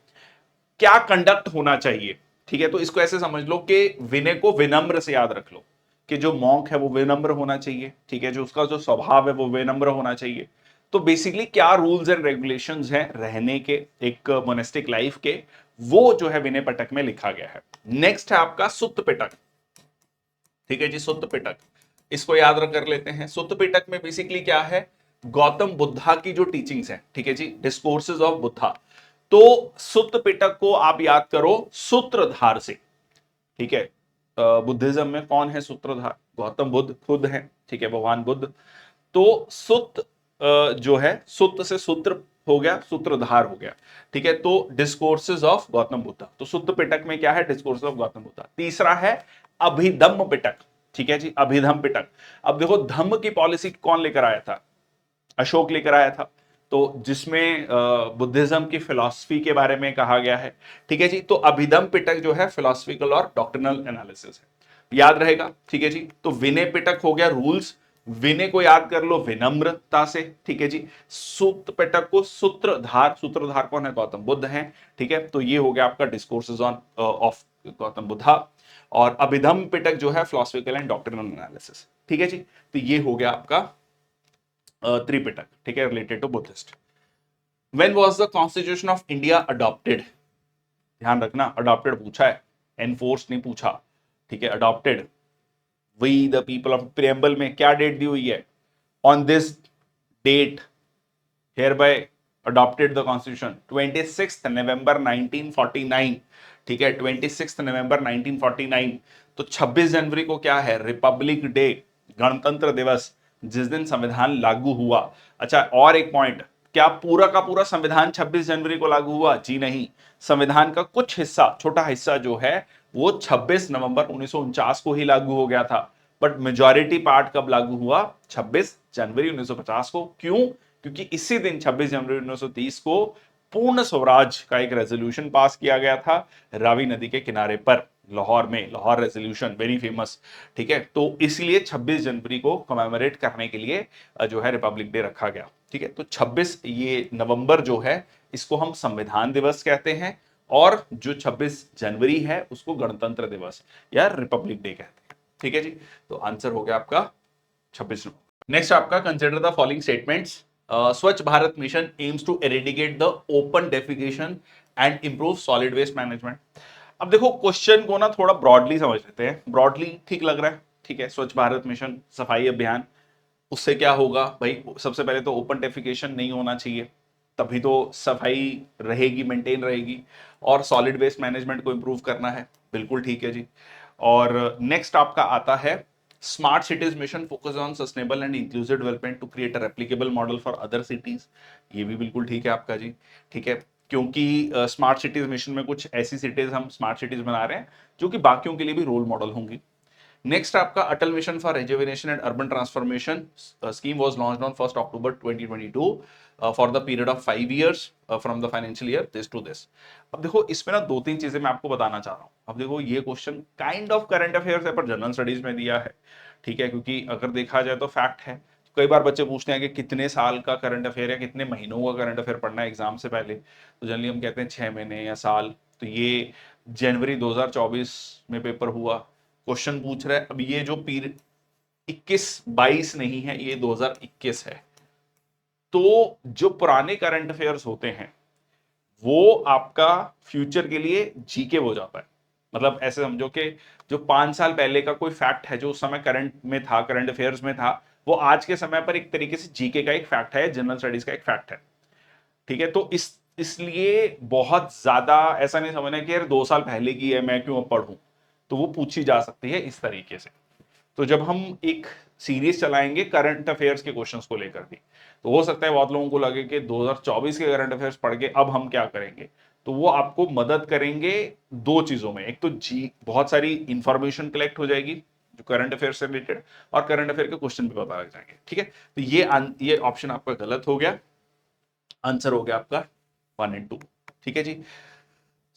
क्या कंडक्ट होना चाहिए। ठीक है, तो इसको ऐसे समझ लो कि विनय को विनम्र से याद रख लो, कि जो मॉन्क है वो विनम्र होना चाहिए। ठीक है, जो उसका जो स्वभाव है वो विनम्र होना चाहिए। तो बेसिकली क्या रूल्स एंड रेगुलेशंस हैं रहने के, एक मोनेस्टिक लाइफ के, वो जो है विनय पिटक में लिखा गया है। नेक्स्ट है आपका सुत्त पिटक। ठीक है जी, सुत्त पिटक, इसको याद रख कर लेते हैं। सुत्त पिटक में बेसिकली क्या है, गौतम बुद्धा की जो टीचिंग्स हैं, ठीक है जी, डिस्कोर्सेज ऑफ बुद्धा। तो सुत्त पिटक को आप याद करो सूत्रधार से। ठीक है, बुद्धिज्म में कौन है सूत्रधार, गौतम बुद्ध खुद है। ठीक है, भगवान बुद्ध। तो सुत्त जो है, सुत्त से सूत्र हो गया, सूत्रधार हो गया। ठीक है, तो डिस्कोर्सेज ऑफ गौतम बुद्धा, तो सुत्त पिटक में क्या है, डिस्कोर्सेज ऑफ गौतम बुद्धा। तीसरा है अभिधम्म पिटक। ठीक है जी, अभिधम्म पिटक। अब देखो धम्म की पॉलिसी कौन लेकर आया था, अशोक लेकर आया था, तो जिसमें बुद्धिज्म की फिलॉसफी के बारे में कहा गया है। ठीक है जी, तो अभिधम्म पिटक जो है फिलोसफिकल और डॉक्ट्रिनल एनालिसिस है, याद रहेगा। ठीक है जी, तो विनय पिटक हो गया रूल्स, विनय को याद कर लो विनम्रता से। ठीक है जी, सूत्र पिटक को सूत्रधार, सूत्रधार कौन है, गौतम बुद्ध हैं। ठीक है, तो ये हो गया आपका discourses on off Gautam Buddha. और अभिधम्म पिटक जो है फिलोसफिकल एंड डॉक्ट्रिनल एनालिसिस। ठीक है जी, तो ये हो गया आपका त्रिपिटक। ठीक है, related to Buddhist. When was the constitution of India adopted, ध्यान रखना अडॉप्टेड पूछा है, एनफोर्स नहीं पूछा। ठीक है, adopted, we the people of, preamble में क्या डेट दी हुई है, on this date hereby adopted the constitution 26 November 1949। ठीक है, 26 नवंबर 1949। तो 26 जनवरी को क्या है, रिपब्लिक डे, गणतंत्र दिवस, जिस दिन संविधान लागू हुआ। अच्छा, और एक पॉइंट, क्या पूरा का पूरा संविधान 26 जनवरी को लागू हुआ, जी नहीं, संविधान का कुछ हिस्सा, छोटा हिस्सा जो है वो 26 नवंबर 1949 को ही लागू हो गया था, बट मेजॉरिटी पार्ट कब लागू हुआ, 26 जनवरी 1950 को। क्यों, क्योंकि इसी दिन 26 जनवरी 1930 को पूर्ण स्वराज का एक रेजोल्यूशन पास किया गया था रावी नदी के किनारे पर, लाहौर में, लाहौर रेजोल्यूशन वेरी फेमस। ठीक है, तो इसलिए 26 जनवरी को कमेमोरेट करने के लिए जो है रिपब्लिक डे रखा गया। ठीक है, तो 26 ये नवंबर जो है इसको हम संविधान दिवस कहते हैं, और जो 26 जनवरी है उसको गणतंत्र दिवस या रिपब्लिक डे कहते हैं। ठीक है जी, तो आंसर हो गया आपका 26 नवंबर। नेक्स्ट आपका consider the following statements. Swachh Bharat Mission aims to eradicate the open defecation and improve solid waste management. अब देखो क्वेश्चन को ना थोड़ा ब्रॉडली समझ लेते हैं, ब्रॉडली ठीक लग रहा है। ठीक है, स्वच्छ भारत मिशन, सफाई अभियान, उससे क्या होगा भाई, सबसे पहले तो ओपन डेफिकेशन नहीं होना चाहिए, तभी तो सफाई रहेगी, मेंटेन रहेगी, और सॉलिड वेस्ट मैनेजमेंट को इंप्रूव करना है, बिल्कुल ठीक है जी। और नेक्स्ट आपका आता है smart cities mission focus on sustainable and inclusive development to create a replicable model for other cities, ये भी बिल्कुल ठीक है आपका जी। ठीक है, क्योंकि स्मार्ट सिटीज मिशन में कुछ ऐसी सिटीज हम स्मार्ट सिटीज बना रहे हैं जो कि बाकियों के लिए भी रोल मॉडल होंगी। नेक्स्ट आपका Atal mission for rejuvenation and urban transformation scheme was launched on 1 October 2022 for the period of 5 years from the financial year this to this. अब देखो इसमें ना 2-3 चीजें मैं आपको बताना चाह रहा हूं। अब देखो ये question kind of current affairs है पर जनरल स्टडीज में दिया है। ठीक है, क्योंकि अगर देखा जाए तो फैक्ट है, कई बार बच्चे पूछते हैं कि कितने साल का करंट अफेयर या कितने महीनों का करंट अफेयर पढ़ना है एग्जाम से पहले, तो जनरली हम कहते हैं 6 महीने या साल। तो ये जनवरी 2024 में पेपर हुआ, क्वेश्चन पूछ रहा है। अब ये जो पीरियड 21-22 नहीं है, ये 2021 है। तो जो पुराने करंट अफेयर्स होते हैं वो आपका फ्यूचर के लिए जीके हो जाता है। मतलब ऐसे समझो कि जो 5 साल पहले का कोई फैक्ट है जो उस समय करंट में था, करंट अफेयर्स में था, वो आज के समय पर एक तरीके से जीके का एक फैक्ट है, जनरल स्टडीज का एक फैक्ट है। ठीक है, तो इसलिए बहुत ज्यादा ऐसा नहीं समझना कि यार 2 साल पहले की है, मैं क्यों अब पढ़ूं। तो वो पूछी जा सकती है इस तरीके से। तो जब हम एक सीरीज चलाएंगे करंट अफेयर्स के क्वेश्चंस को लेकर भी, तो हो सकता है बहुत लोगों को लगे कि 2024 के करंट अफेयर्स पढ़ के अब हम क्या करेंगे। तो वो आपको मदद करेंगे दो चीजों में। एक तो जी बहुत सारी इंफॉर्मेशन कलेक्ट हो जाएगी जो करंट अफेयर से रिलेटेड, और करंट अफेयर के क्वेश्चन भी पता लग जाएंगे। ठीक है, तो ये ऑप्शन आपका गलत हो गया, आंसर हो गया आपका 1 और 2। ठीक है जी,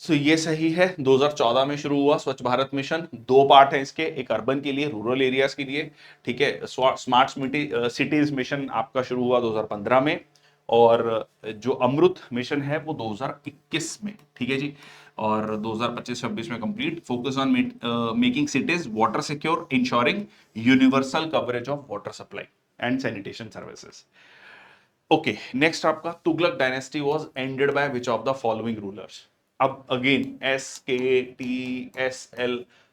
सो ये सही है। 2014 में शुरू हुआ स्वच्छ भारत मिशन। 2 पार्ट है इसके, एक अर्बन के लिए, रूरल एरियाज के लिए। ठीक है, स्मार्ट सिटीज मिशन आपका शुरू हुआ 2015 में, और जो अमृत मिशन है वो 2021 में। ठीक है जी, और 2025-26 में complete. Focus on making cities water secure, insuring universal coverage of water supply and sanitation services. Okay, next आपका Tughlaq dynasty was ended by which of the following rulers. अब again SKTSL,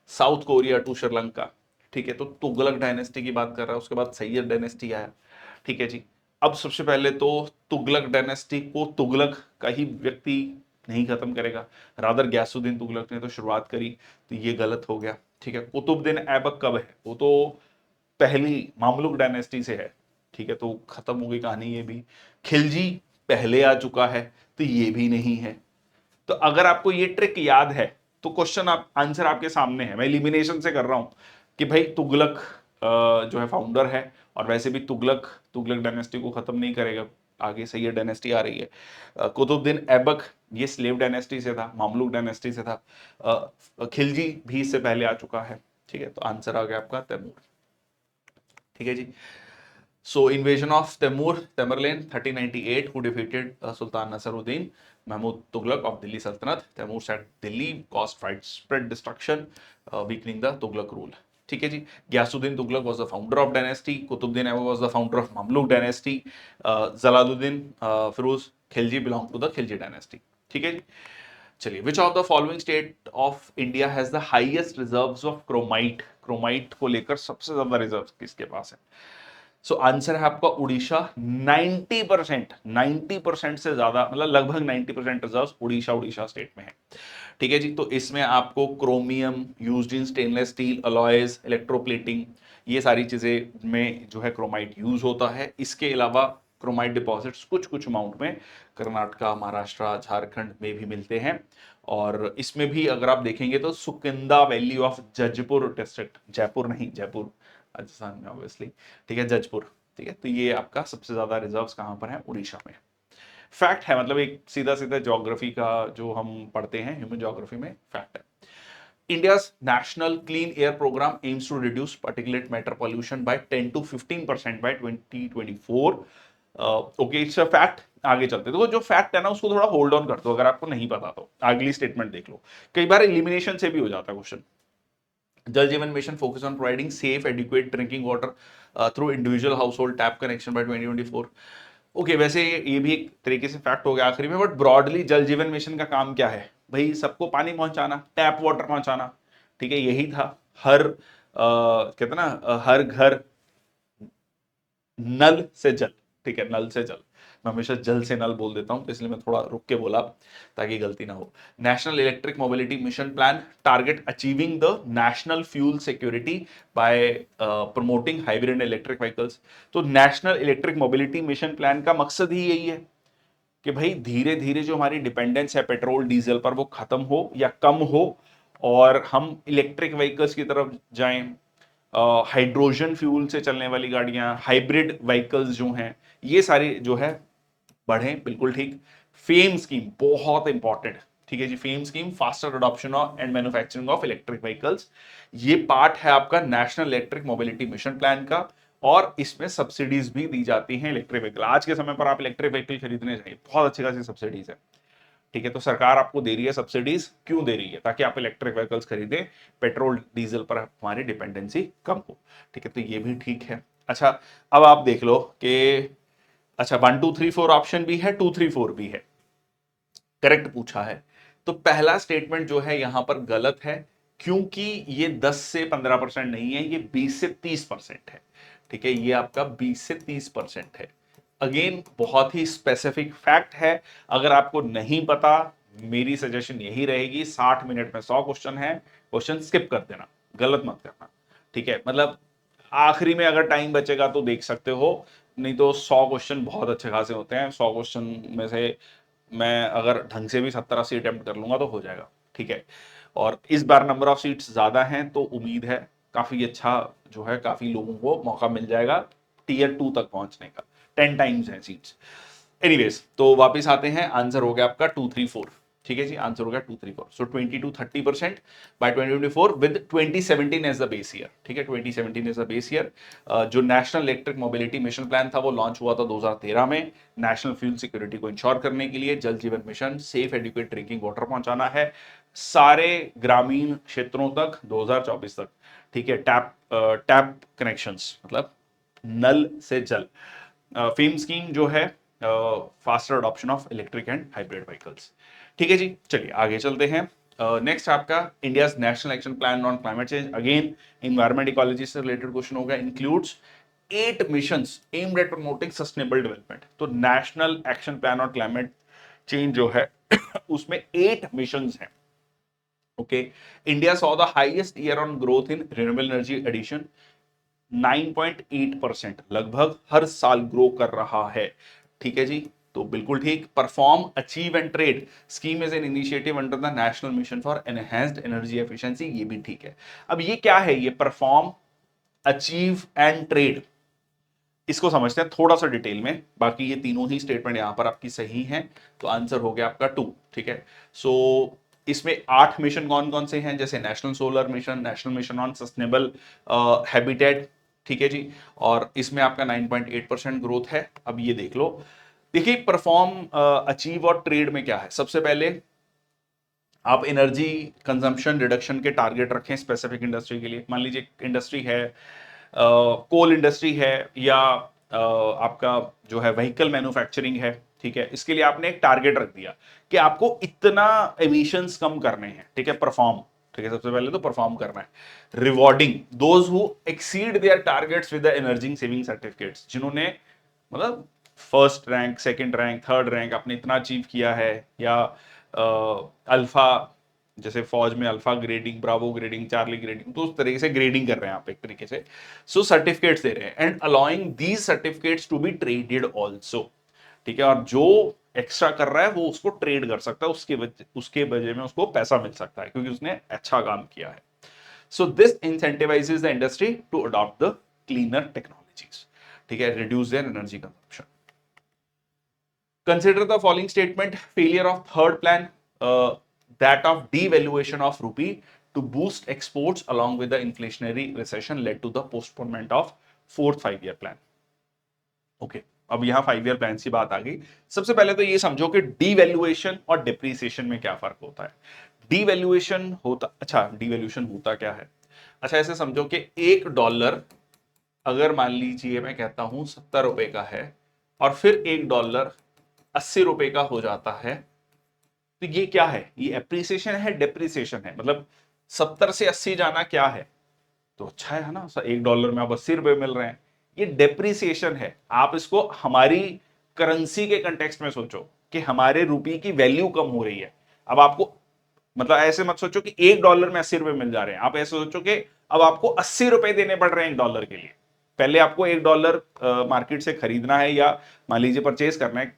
South Korea to Sri. ठीक है, तो तुगलक डायनेस्टी की बात कर रहा है, उसके बाद सैयद डायनेस्टी आया। ठीक है जी, अब सबसे पहले तो तुगलक डायनेस्टी को तुगलक का ही व्यक्ति नहीं खत्म करेगा, रादर गयासुद्दीन तुगलक ने तो शुरुआत करी, तो ये गलत हो गया। ठीक है, कुतुबुद्दीन ऐबक कब है, वो तो पहली मामलुक डायनेस्टी से है। ठीक है, तो खत्म हो गई कहानी ये भी। खिलजी पहले आ चुका है, तो ये भी नहीं है। तो अगर आपको ये ट्रिक याद है तो क्वेश्चन आप आंसर आपके सामने है। मैं एलिमिनेशन से कर रहा हूं कि भाई तुगलक जो है फाउंडर है, और वैसे भी तुगलक तुगलक डायनेस्टी को खत्म नहीं करेगा, आगे सैयद डायनेस्टी आ रही है। कुतुबुद्दीन ऐबक ये स्लेव डायनेस्टी से था, मामलुक डायनेस्टी से था। खिलजी भी इससे पहले आ चुका है। ठीक है, तो आंसर आ गया आपका तैमूर। ठीक है जी, so invasion of Tamerlane 1398, who defeated Sultan Naseruddin Mahmud Tughlaq of Delhi Sultanate. Taimur sacked Delhi, caused widespread destruction, weakening the Tughlaq rule. ठीक है जी, Ghiyasuddin Tughlaq was the founder of dynasty. Qutbuddin Aibak was the founder of Mamluk dynasty. Jalaluddin Firuz Khilji belonged to the Khilji dynasty. ठीक है जी, चलिए, विच of the following state of India has the highest reserves of chromite. Chromite को लेकर सबसे ज्यादा रिजर्व्स किसके पास है। सो आंसर है आपका उड़ीसा। 90%, 90% से ज्यादा, मतलब लगभग 90% रिजर्व उड़ीसा स्टेट में है। ठीक है जी, तो इसमें आपको chromium used in stainless steel alloys, electroplating, ये सारी चीजें में जो है क्रोमाइट यूज होता है। इसके अलावा क्रोमाइट डिपॉजिट्स कुछ कुछ अमाउंट में कर्नाटका, महाराष्ट्र, झारखंड में भी मिलते हैं। और इसमें भी अगर आप देखेंगे तो Sukinda valley of Jajpur district, Jaipur नहीं, जयपुर राजस्थान में ऑब्वियसली। ठीक है, जजपुर। ठीक है, तो ये आपका सबसे ज्यादा रिजर्व्स कहां पर है, उड़ीसा में। फैक्ट है, मतलब एक सीधा सीधा ज्योग्राफी का जो हम पढ़ते हैं ह्यूमन ज्योग्राफी में फैक्ट है। India's national clean air program aims to reduce particulate matter pollution by 10 to 15% by 2024. Okay, it's a fact. आगे चलते तो जो फैक्ट है ना उसको थोड़ा होल्ड ऑन कर दो, अगर आपको नहीं पता तो अगली स्टेटमेंट देख लो। कई बार एलिमिनेशन से भी हो जाता है question. Jal Jeevan Mission focus on providing safe adequate drinking water through individual household tap connection by 2024। Okay, वैसे ये भी एक तरीके से फैक्ट हो गया आखिरी में, बट ब्रॉडली जल जीवन मिशन का काम क्या है भाई, सबको पानी पहुंचाना, टैप वाटर पहुंचाना। ठीक है, यही था। हर कहते ना हर घर नल से जल। ठीक है, नल से जल। मैं हमेशा जल से नल बोल देता हूं, तो इसलिए मैं थोड़ा रुक के बोला ताकि गलती ना हो। National electric mobility mission plan target achieving the national fuel security by promoting hybrid electric vehicles. तो national electric mobility mission plan का मकसद ही यही है कि भाई धीरे धीरे जो हमारी डिपेंडेंस है पेट्रोल डीजल पर वो खत्म हो या कम हो, और हम इलेक्ट्रिक व्हीकल्स की तरफ जाएं। हाइड्रोजन फ्यूल से चलने वाली गाड़ियां, हाइब्रिड व्हीकल्स जो हैं, ये सारी जो है बढ़े, बिल्कुल ठीक। फेम स्कीम बहुत इंपॉर्टेंट। ठीक है जी, FAME scheme faster adoption of and manufacturing of electric vehicles, ये पार्ट है आपका national electric mobility mission plan का। और इसमें सब्सिडीज भी दी जाती हैं इलेक्ट्रिक व्हीकल। आज के समय पर आप इलेक्ट्रिक व्हीकल खरीदने जाइए, बहुत अच्छी खासी सब्सिडीज है। ठीक है, तो सरकार आपको दे रही है सब्सिडीज, क्यों दे रही है, ताकि आप इलेक्ट्रिक व्हीकल्स खरीदें, पेट्रोल डीजल पर हमारी डिपेंडेंसी कम हो। ठीक है, तो ये भी ठीक है। अच्छा, अब आप देख लो कि अच्छा 1 2 3 4 ऑप्शन भी है, 2 3 4 भी है, करेक्ट पूछा है। तो पहला स्टेटमेंट जो है यहां पर गलत है, क्योंकि ये 10 से 15% नहीं है, ये 20 से 30% है। ठीक है, ये आपका 20 से 30% है। अगेन बहुत ही स्पेसिफिक फैक्ट है, अगर आपको नहीं पता मेरी सजेशन यही रहेगी, 60 मिनट में 100 क्वेश्चन है, क्वेश्चन स्किप कर देना, गलत मत करना। ठीक है, मतलब आखिरी में अगर टाइम बचेगा तो देख सकते हो, नहीं तो 100 क्वेश्चन बहुत अच्छे खासे होते हैं। 100 क्वेश्चन में से मैं अगर ढंग से भी 70-80 अटेम्प्ट कर लूंगा तो हो जाएगा। ठीक है, और इस बार नंबर ऑफ सीट्स ज्यादा हैं तो उम्मीद है काफी अच्छा जो है, काफी लोगों को मौका मिल जाएगा टीयर 2 तक पहुंचने का। 10 टाइम्स है सीट्स। एनीवेज, तो वापस आते हैं, आंसर हो गया आपका 234। ठीक है जी, आंसर हो गया 234। So 20 to 30% by 2024 with 2017 as the base year. ठीक है, 2017 एज द बेस ईयर। जो national electric mobility mission plan था वो लॉन्च हुआ था 2013 में, नेशनल फ्यूल सिक्योरिटी को इंश्योर करने के लिए। Jal Jeevan Mission, safe adequate drinking water पहुंचाना है सारे ग्रामीण क्षेत्रों तक 2024 तक। ठीक है, टैप कनेक्शंस मतलब नल से जल। फेम स्कीम जो है, faster adoption of electric and hybrid vehicles. ठीक है जी, चलिए आगे चलते हैं। नेक्स्ट आपका India's national action plan on climate change. Again environment ecology से रिलेटेड क्वेश्चन होगा। Includes 8 missions aimed at promoting sustainable development. तो national action plan on climate change जो है उसमें 8 मिशंस हैं। Okay, India saw the highest year on growth in renewable energy addition. 9.8% लगभग हर साल ग्रो कर रहा है। ठीक है जी, तो बिल्कुल ठीक। Perform, achieve and trade scheme is an initiative under the national mission for enhanced energy efficiency. ये भी ठीक है। अब ये क्या है, ये परफॉर्म, अचीव एंड ट्रेड, इसको समझते हैं थोड़ा सा डिटेल में। बाकी ये तीनों ही स्टेटमेंट यहां पर आपकी सही हैं, तो आंसर हो गया आपका 2। ठीक है, सो इसमें 8 मिशन कौन कौन से हैं, जैसे national solar mission, national mission on sustainable habitat. ठीक है जी, और इसमें आपका 9.8% ग्रोथ है। अब ये देख लो, देखिए परफॉर्म, अचीव और ट्रेड में क्या है। सबसे पहले आप एनर्जी कंजम्पशन रिडक्शन के टारगेट रखें स्पेसिफिक इंडस्ट्री के लिए। मान लीजिए इंडस्ट्री है, कोल इंडस्ट्री है, या आपका जो है व्हीकल मैन्युफैक्चरिंग है। ठीक है, इसके लिए आपने एक टारगेट रख दिया कि आपको इतना एमिशंस कम करने हैं। ठीक है, परफॉर्म। ठीक है, सबसे पहले तो परफॉर्म करना है। Rewarding those who exceed their targets with the energy saving certificates. जिन्होंने मतलब first rank, second rank, third rank आपने इतना अचीव किया है, या अल्फा, जैसे फौज में alpha grading, Bravo grading, Charlie grading, तो उस तरीके से ग्रेडिंग कर रहे हैं आप एक तरीके से। सो सर्टिफिकेट्स दे रहे हैं and allowing these certificates to be traded also. ठीक है, और जो एक्स्ट्रा कर रहा है वो उसको ट्रेड कर सकता है, उसके वजह में उसको पैसा मिल सकता है क्योंकि उसने अच्छा काम किया है। So this incentivises the industry to adopt the cleaner technologies. ठीक है, reduce their energy consumption. Consider the following statement: failure of third plan, that of devaluation of rupee to boost exports along with the inflationary recession led to the postponement of fourth 5-year plan. Okay, अब यहां 5-year प्लान की बात आ गई। सबसे पहले तो ये समझो कि डीवैल्यूएशन और डिप्रीसिएशन में क्या फर्क होता है। डीवैल्यूएशन होता, अच्छा डीवैल्यूएशन होता क्या है, अच्छा ऐसे समझो कि $1 अगर मान लीजिए मैं कहता हूं 70 रुपए का है, और फिर $1 80 रुपए का हो जाता है, तो ये क्या है, ये एप्रिसिएशन है, डेप्रिसिएशन है। मतलब 70 से 80 जाना क्या है, तो अच्छा है ना, $1 में आप 80 रुपए मिल रहे हैं। ये डेप्रिसिएशन है। आप इसको हमारी करेंसी के कंटेक्स्ट में सोचो कि हमारे रुपये की वैल्यू कम हो रही है। अब आपको मतलब ऐसे मत सोचो कि $1 में 80 रुपए मिल जा रहे हैं, आप ऐसे सोचो कि अब आपको 80 रुपए देने पड़ रहे हैं $1 के लिए। पहले आपको $1 मार्केट से खरीदना है या मान लीजिए परचेज करना है,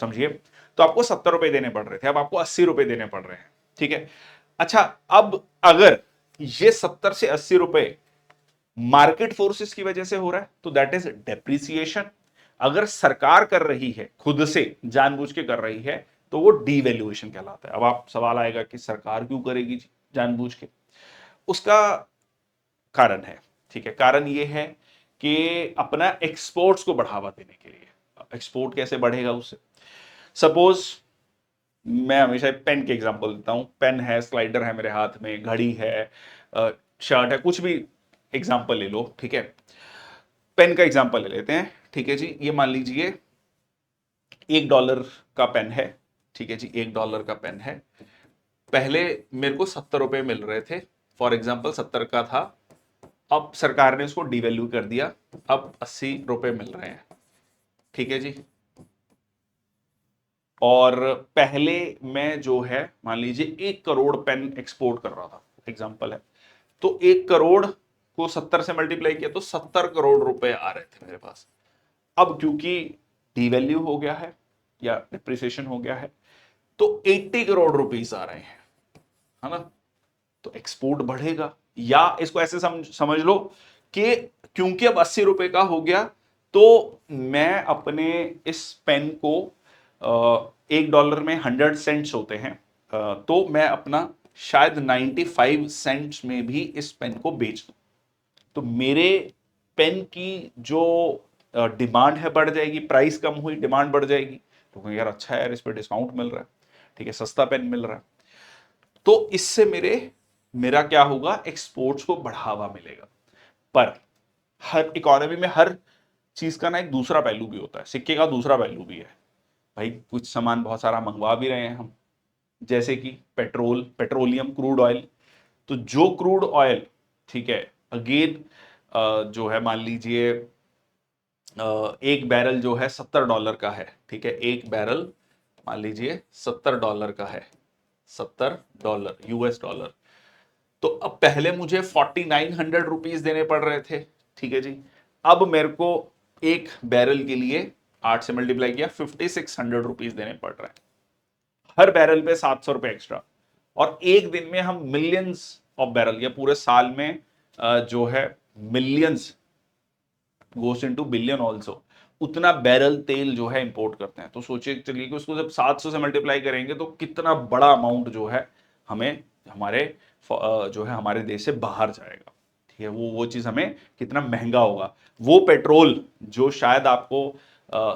समझिए, तो आपको 70 रुपए देने पड़ रहे थे, अब आपको 80 रुपए देने पड़ रहे हैं। ठीक है, अच्छा अब अगर ये 70 से 80 रुपए मार्केट फोर्सेस की वजह से हो रहा है तो दैट इज डेप्रिसिएशन। अगर सरकार कर रही है, खुद से जानबूझ के कर रही है, तो वो डीवैल्यूएशन कहलाता है। अब आप सवाल आएगा कि सरकार क्यों करेगी जानबूझ के, उसका कारण है। ठीक है, कारण ये है कि अपना एक्सपोर्ट्स को बढ़ावा देने के लिए। एक्सपोर्ट कैसे बढ़ेगा उससे, सपोज मैं हमेशा पेन के एग्जांपल देता हूं। पेन है, स्लाइडर है मेरे हाथ में, घड़ी है, शर्ट है, कुछ भी एग्जांपल ले लो। ठीक है, पेन का एग्जांपल ले लेते हैं। ठीक है जी, ये मान लीजिए $1 का पेन है। ठीक है जी, $1 का पेन है। पहले मेरे को 70 रुपए मिल रहे थे, फॉर एग्जाम्पल 70 का था, अब सरकार ने उसको डिवैल्यू कर दिया, अब 80 रुपए मिल रहे हैं, ठीक है जी। और पहले मैं जो है मान लीजिए 1 करोड़ पेन एक्सपोर्ट कर रहा था, एग्जाम्पल है, तो 1 करोड़ को 70 से मल्टीप्लाई किया तो 70 करोड़ रुपए आ रहे थे मेरे पास। अब क्योंकि डिवैल्यू हो गया है या डिप्रिसिएशन हो गया है, तो 80 करोड़ रुपीस आ रहे हैं, है ना। तो एक्सपोर्ट बढ़ेगा, या इसको ऐसे समझ लो कि क्योंकि अब 80 रुपए का हो गया, तो मैं अपने इस पेन को $1 में 100 सेंट्स होते हैं, तो मैं अपना शायद 95 सेंट्स में भी इस पेन को बेच दूं, तो मेरे पेन की जो डिमांड है बढ़ जाएगी, प्राइस कम हुई डिमांड बढ़ जाएगी, तो यार अच्छा है यार, इस पे डिस्काउंट मिल रहा है, ठीक है, सस्ता पेन मिल रहा है, तो इससे मेरा क्या होगा, एक्सपोर्ट्स को बढ़ावा मिलेगा। पर हर इकोनॉमी में हर चीज का ना एक दूसरा पहलू भी होता है, सिक्के का दूसरा पहलू भी है भाई। कुछ सामान बहुत सारा मंगवा भी रहे हैं हम, जैसे कि पेट्रोलियम, क्रूड ऑयल। तो जो क्रूड ऑयल, ठीक है, अगेन जो है मान लीजिए एक बैरल जो है $70 का है, ठीक है, एक बैरल मान लीजिए $70 का है, $70 US। तो अब पहले मुझे 4900 रुपीज देने पड़ रहे थे, ठीक है जी। अब मेरे को एक बैरल के लिए 8 से मल्टीप्लाई किया, 5600 रुपीज देने पड़ रहे हैं, हर बैरल पे 700 रुपए एक्स्ट्रा। और एक दिन में हम मिलियंस ऑफ बैरल, या पूरे साल में जो है मिलियंस गोस इनटू बिलियन ऑल्सो, उतना बैरल तेल जो है इंपोर्ट करते हैं। तो सोचिए चलिए कि उसको जब 700 से मल्टीप्लाई करेंगे तो कितना बड़ा अमाउंट जो है हमें हमारे जो है हमारे देश से बाहर जाएगा, ठीक है। वो चीज हमें कितना महंगा होगा। वो पेट्रोल जो शायद आपको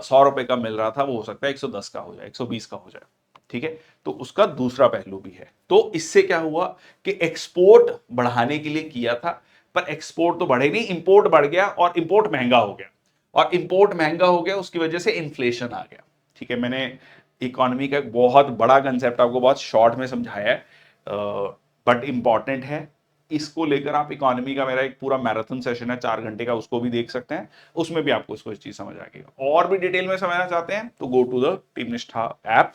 100 रुपए का मिल रहा था, वो हो सकता है 110 का हो जाए, 120 का हो जाए, ठीक है। तो उसका दूसरा पहलू भी है। तो इससे क्या हुआ कि एक्सपोर्ट बढ़ाने के लिए किया था, पर एक्सपोर्ट तो बढ़े नहीं, इंपोर्ट बढ़ गया, और इंपोर्ट महंगा हो गया, और इंपोर्ट महंगा हो गया उसकी वजह से इन्फ्लेशन आ गया, ठीक है। मैंने इकोनॉमी का एक बहुत बड़ा कंसेप्ट आपको बहुत शॉर्ट में समझाया है, बट इंपॉर्टेंट है। इसको लेकर आप इकोनॉमी का मेरा एक पूरा मैराथन सेशन है 4 घंटे का, उसको भी देख सकते हैं, उसमें भी आपको इसको इस चीज समझ आ गई। और भी डिटेल में समझना चाहते हैं तो गो टू द टीम निष्ठा ऐप,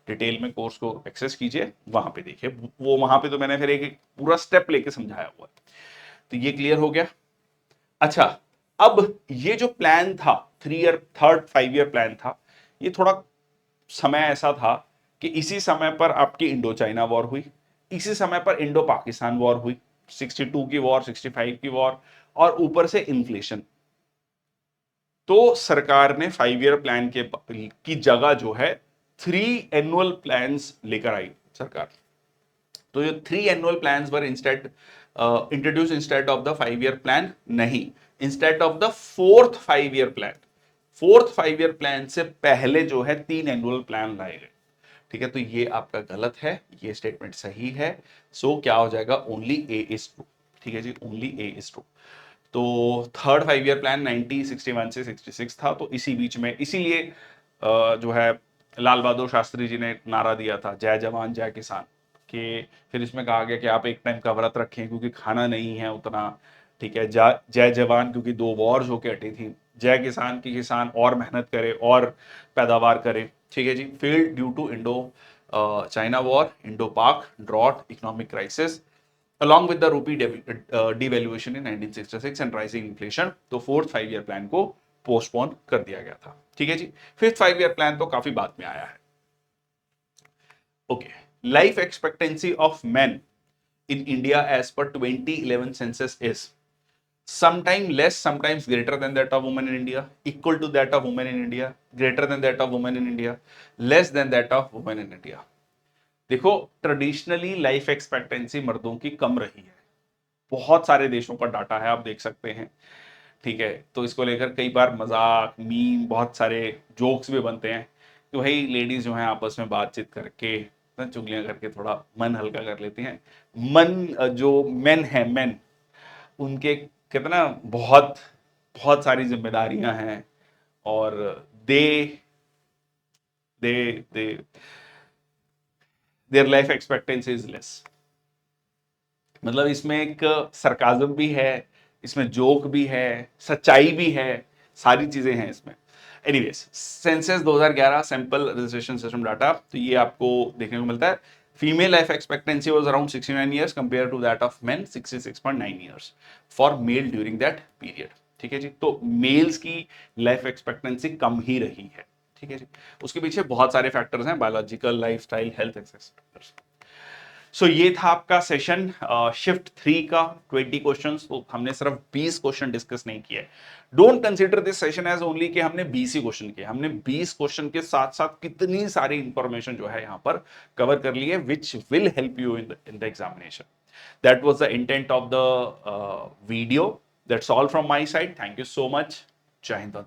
डिटेल में कोर्स को एक्सेस कीजिए, वहां पे देखिए, वो वहां पे तो मैंने फिर एक पूरा स्टेप लेके समझाया हुआ है। तो ये क्लियर हो गया। अच्छा, अब ये जो प्लान था, 3 ईयर, थर्ड 5 ईयर प्लान था, ये थोड़ा समय ऐसा था कि इसी समय पर आपकी इंडो चाइना वॉर हुई, इसी समय पर इंडो पाकिस्तान वॉर हुई, 62 की वॉर, 65 की वॉर, और ऊपर से इन्फ्लेशन। तो सरकार ने 5 ईयर प्लान की जगह जो है 3 एनुअल प्लान्स लेकर आई सरकार। तो ये 3 annual plans were instead introduce instead of the 5 year plan, नहीं, instead of the fourth 5 year plan. Fourth 5 year plan से पहले जो है 3 एनुअल प्लान लाए गए, ठीक है। तो ये आपका गलत है, ये स्टेटमेंट सही है। सो क्या हो जाएगा, ओनली ए इज ट्रू, ठीक है जी, ओनली ए इज ट्रू। तो थर्ड 5 ईयर प्लान 1961 से 66 था, तो इसी बीच में, इसीलिए जो है लाल बहादुर शास्त्री जी ने नारा दिया था, जय जवान जय किसान, कि फिर इसमें कहा गया कि आप एक टाइम का व्रत रखें क्योंकि खाना नहीं है उतना, ठीक है। जय जवान क्योंकि 2 वॉर्स होके हटी थी, जय किसान की किसान और मेहनत करे और पैदावार करे, ठीक है जी। Failed due to Indo China war, Indo Pak drought, economic crisis, along with the rupee devaluation in 1966 and rising inflation, तो फोर्थ 5 ईयर प्लान को पोस्टपोन कर दिया गया था, ठीक है जी। फिफ्थ 5 ईयर प्लान तो काफी बाद में आया है। Okay, life expectancy of man in India as per 2011 census is sometime less, sometimes greater than that of women in India, equal to that of women in India, greater than that of women in India, less than that of women in India। देखो, ट्रेडिशनली लाइफ एक्सपेक्टेंसी मर्दों की कम रही है, बहुत सारे देशों का डाटा है, आप देख सकते हैं, ठीक है। तो इसको लेकर कई बार मजाक, मीम, बहुत सारे जोक्स भी बनते हैं कि भाई लेडीज जो है आपस में बातचीत करके ना चुगलियां करके थोड़ा मन हल्का कर लेती हैं। मन जो मेन है, मेन, उनके कितना बहुत बहुत सारी जिम्मेदारियां हैं, और the the the their life expectancy is less. मतलब इसमें एक सरकाजम भी है, इसमें जोक भी है, सच्चाई भी है, सारी चीजें हैं इसमें। Anyways, census 2011 sample registration system data, तो ये आपको देखने को मिलता है। Female life expectancy was around 69 years compare to that of men 66.9 years for male during that period. ठीक है जी, तो मेल्स की लाइफ एक्सपेक्टेंसी कम ही रही है। ठीक है जी, उसके पीछे बहुत सारे फैक्टर्स हैं, बायोलॉजिकल, लाइफस्टाइल, हेल्थ एक्सेस। सो ये था आपका सेशन शिफ्ट 3 का 20 क्वेश्चंस। तो हमने सिर्फ 20 क्वेश्चन डिस्कस नहीं किए। Don't consider this session as only कि हमने 20 ही क्वेश्चन किए, हमने 20 क्वेश्चन के साथ साथ कितनी सारी इंफॉर्मेशन जो है यहां पर कवर कर ली है, which will help you in the examination. That was the intent of the video. That's all from my side. Thank you so much. जय हिंद।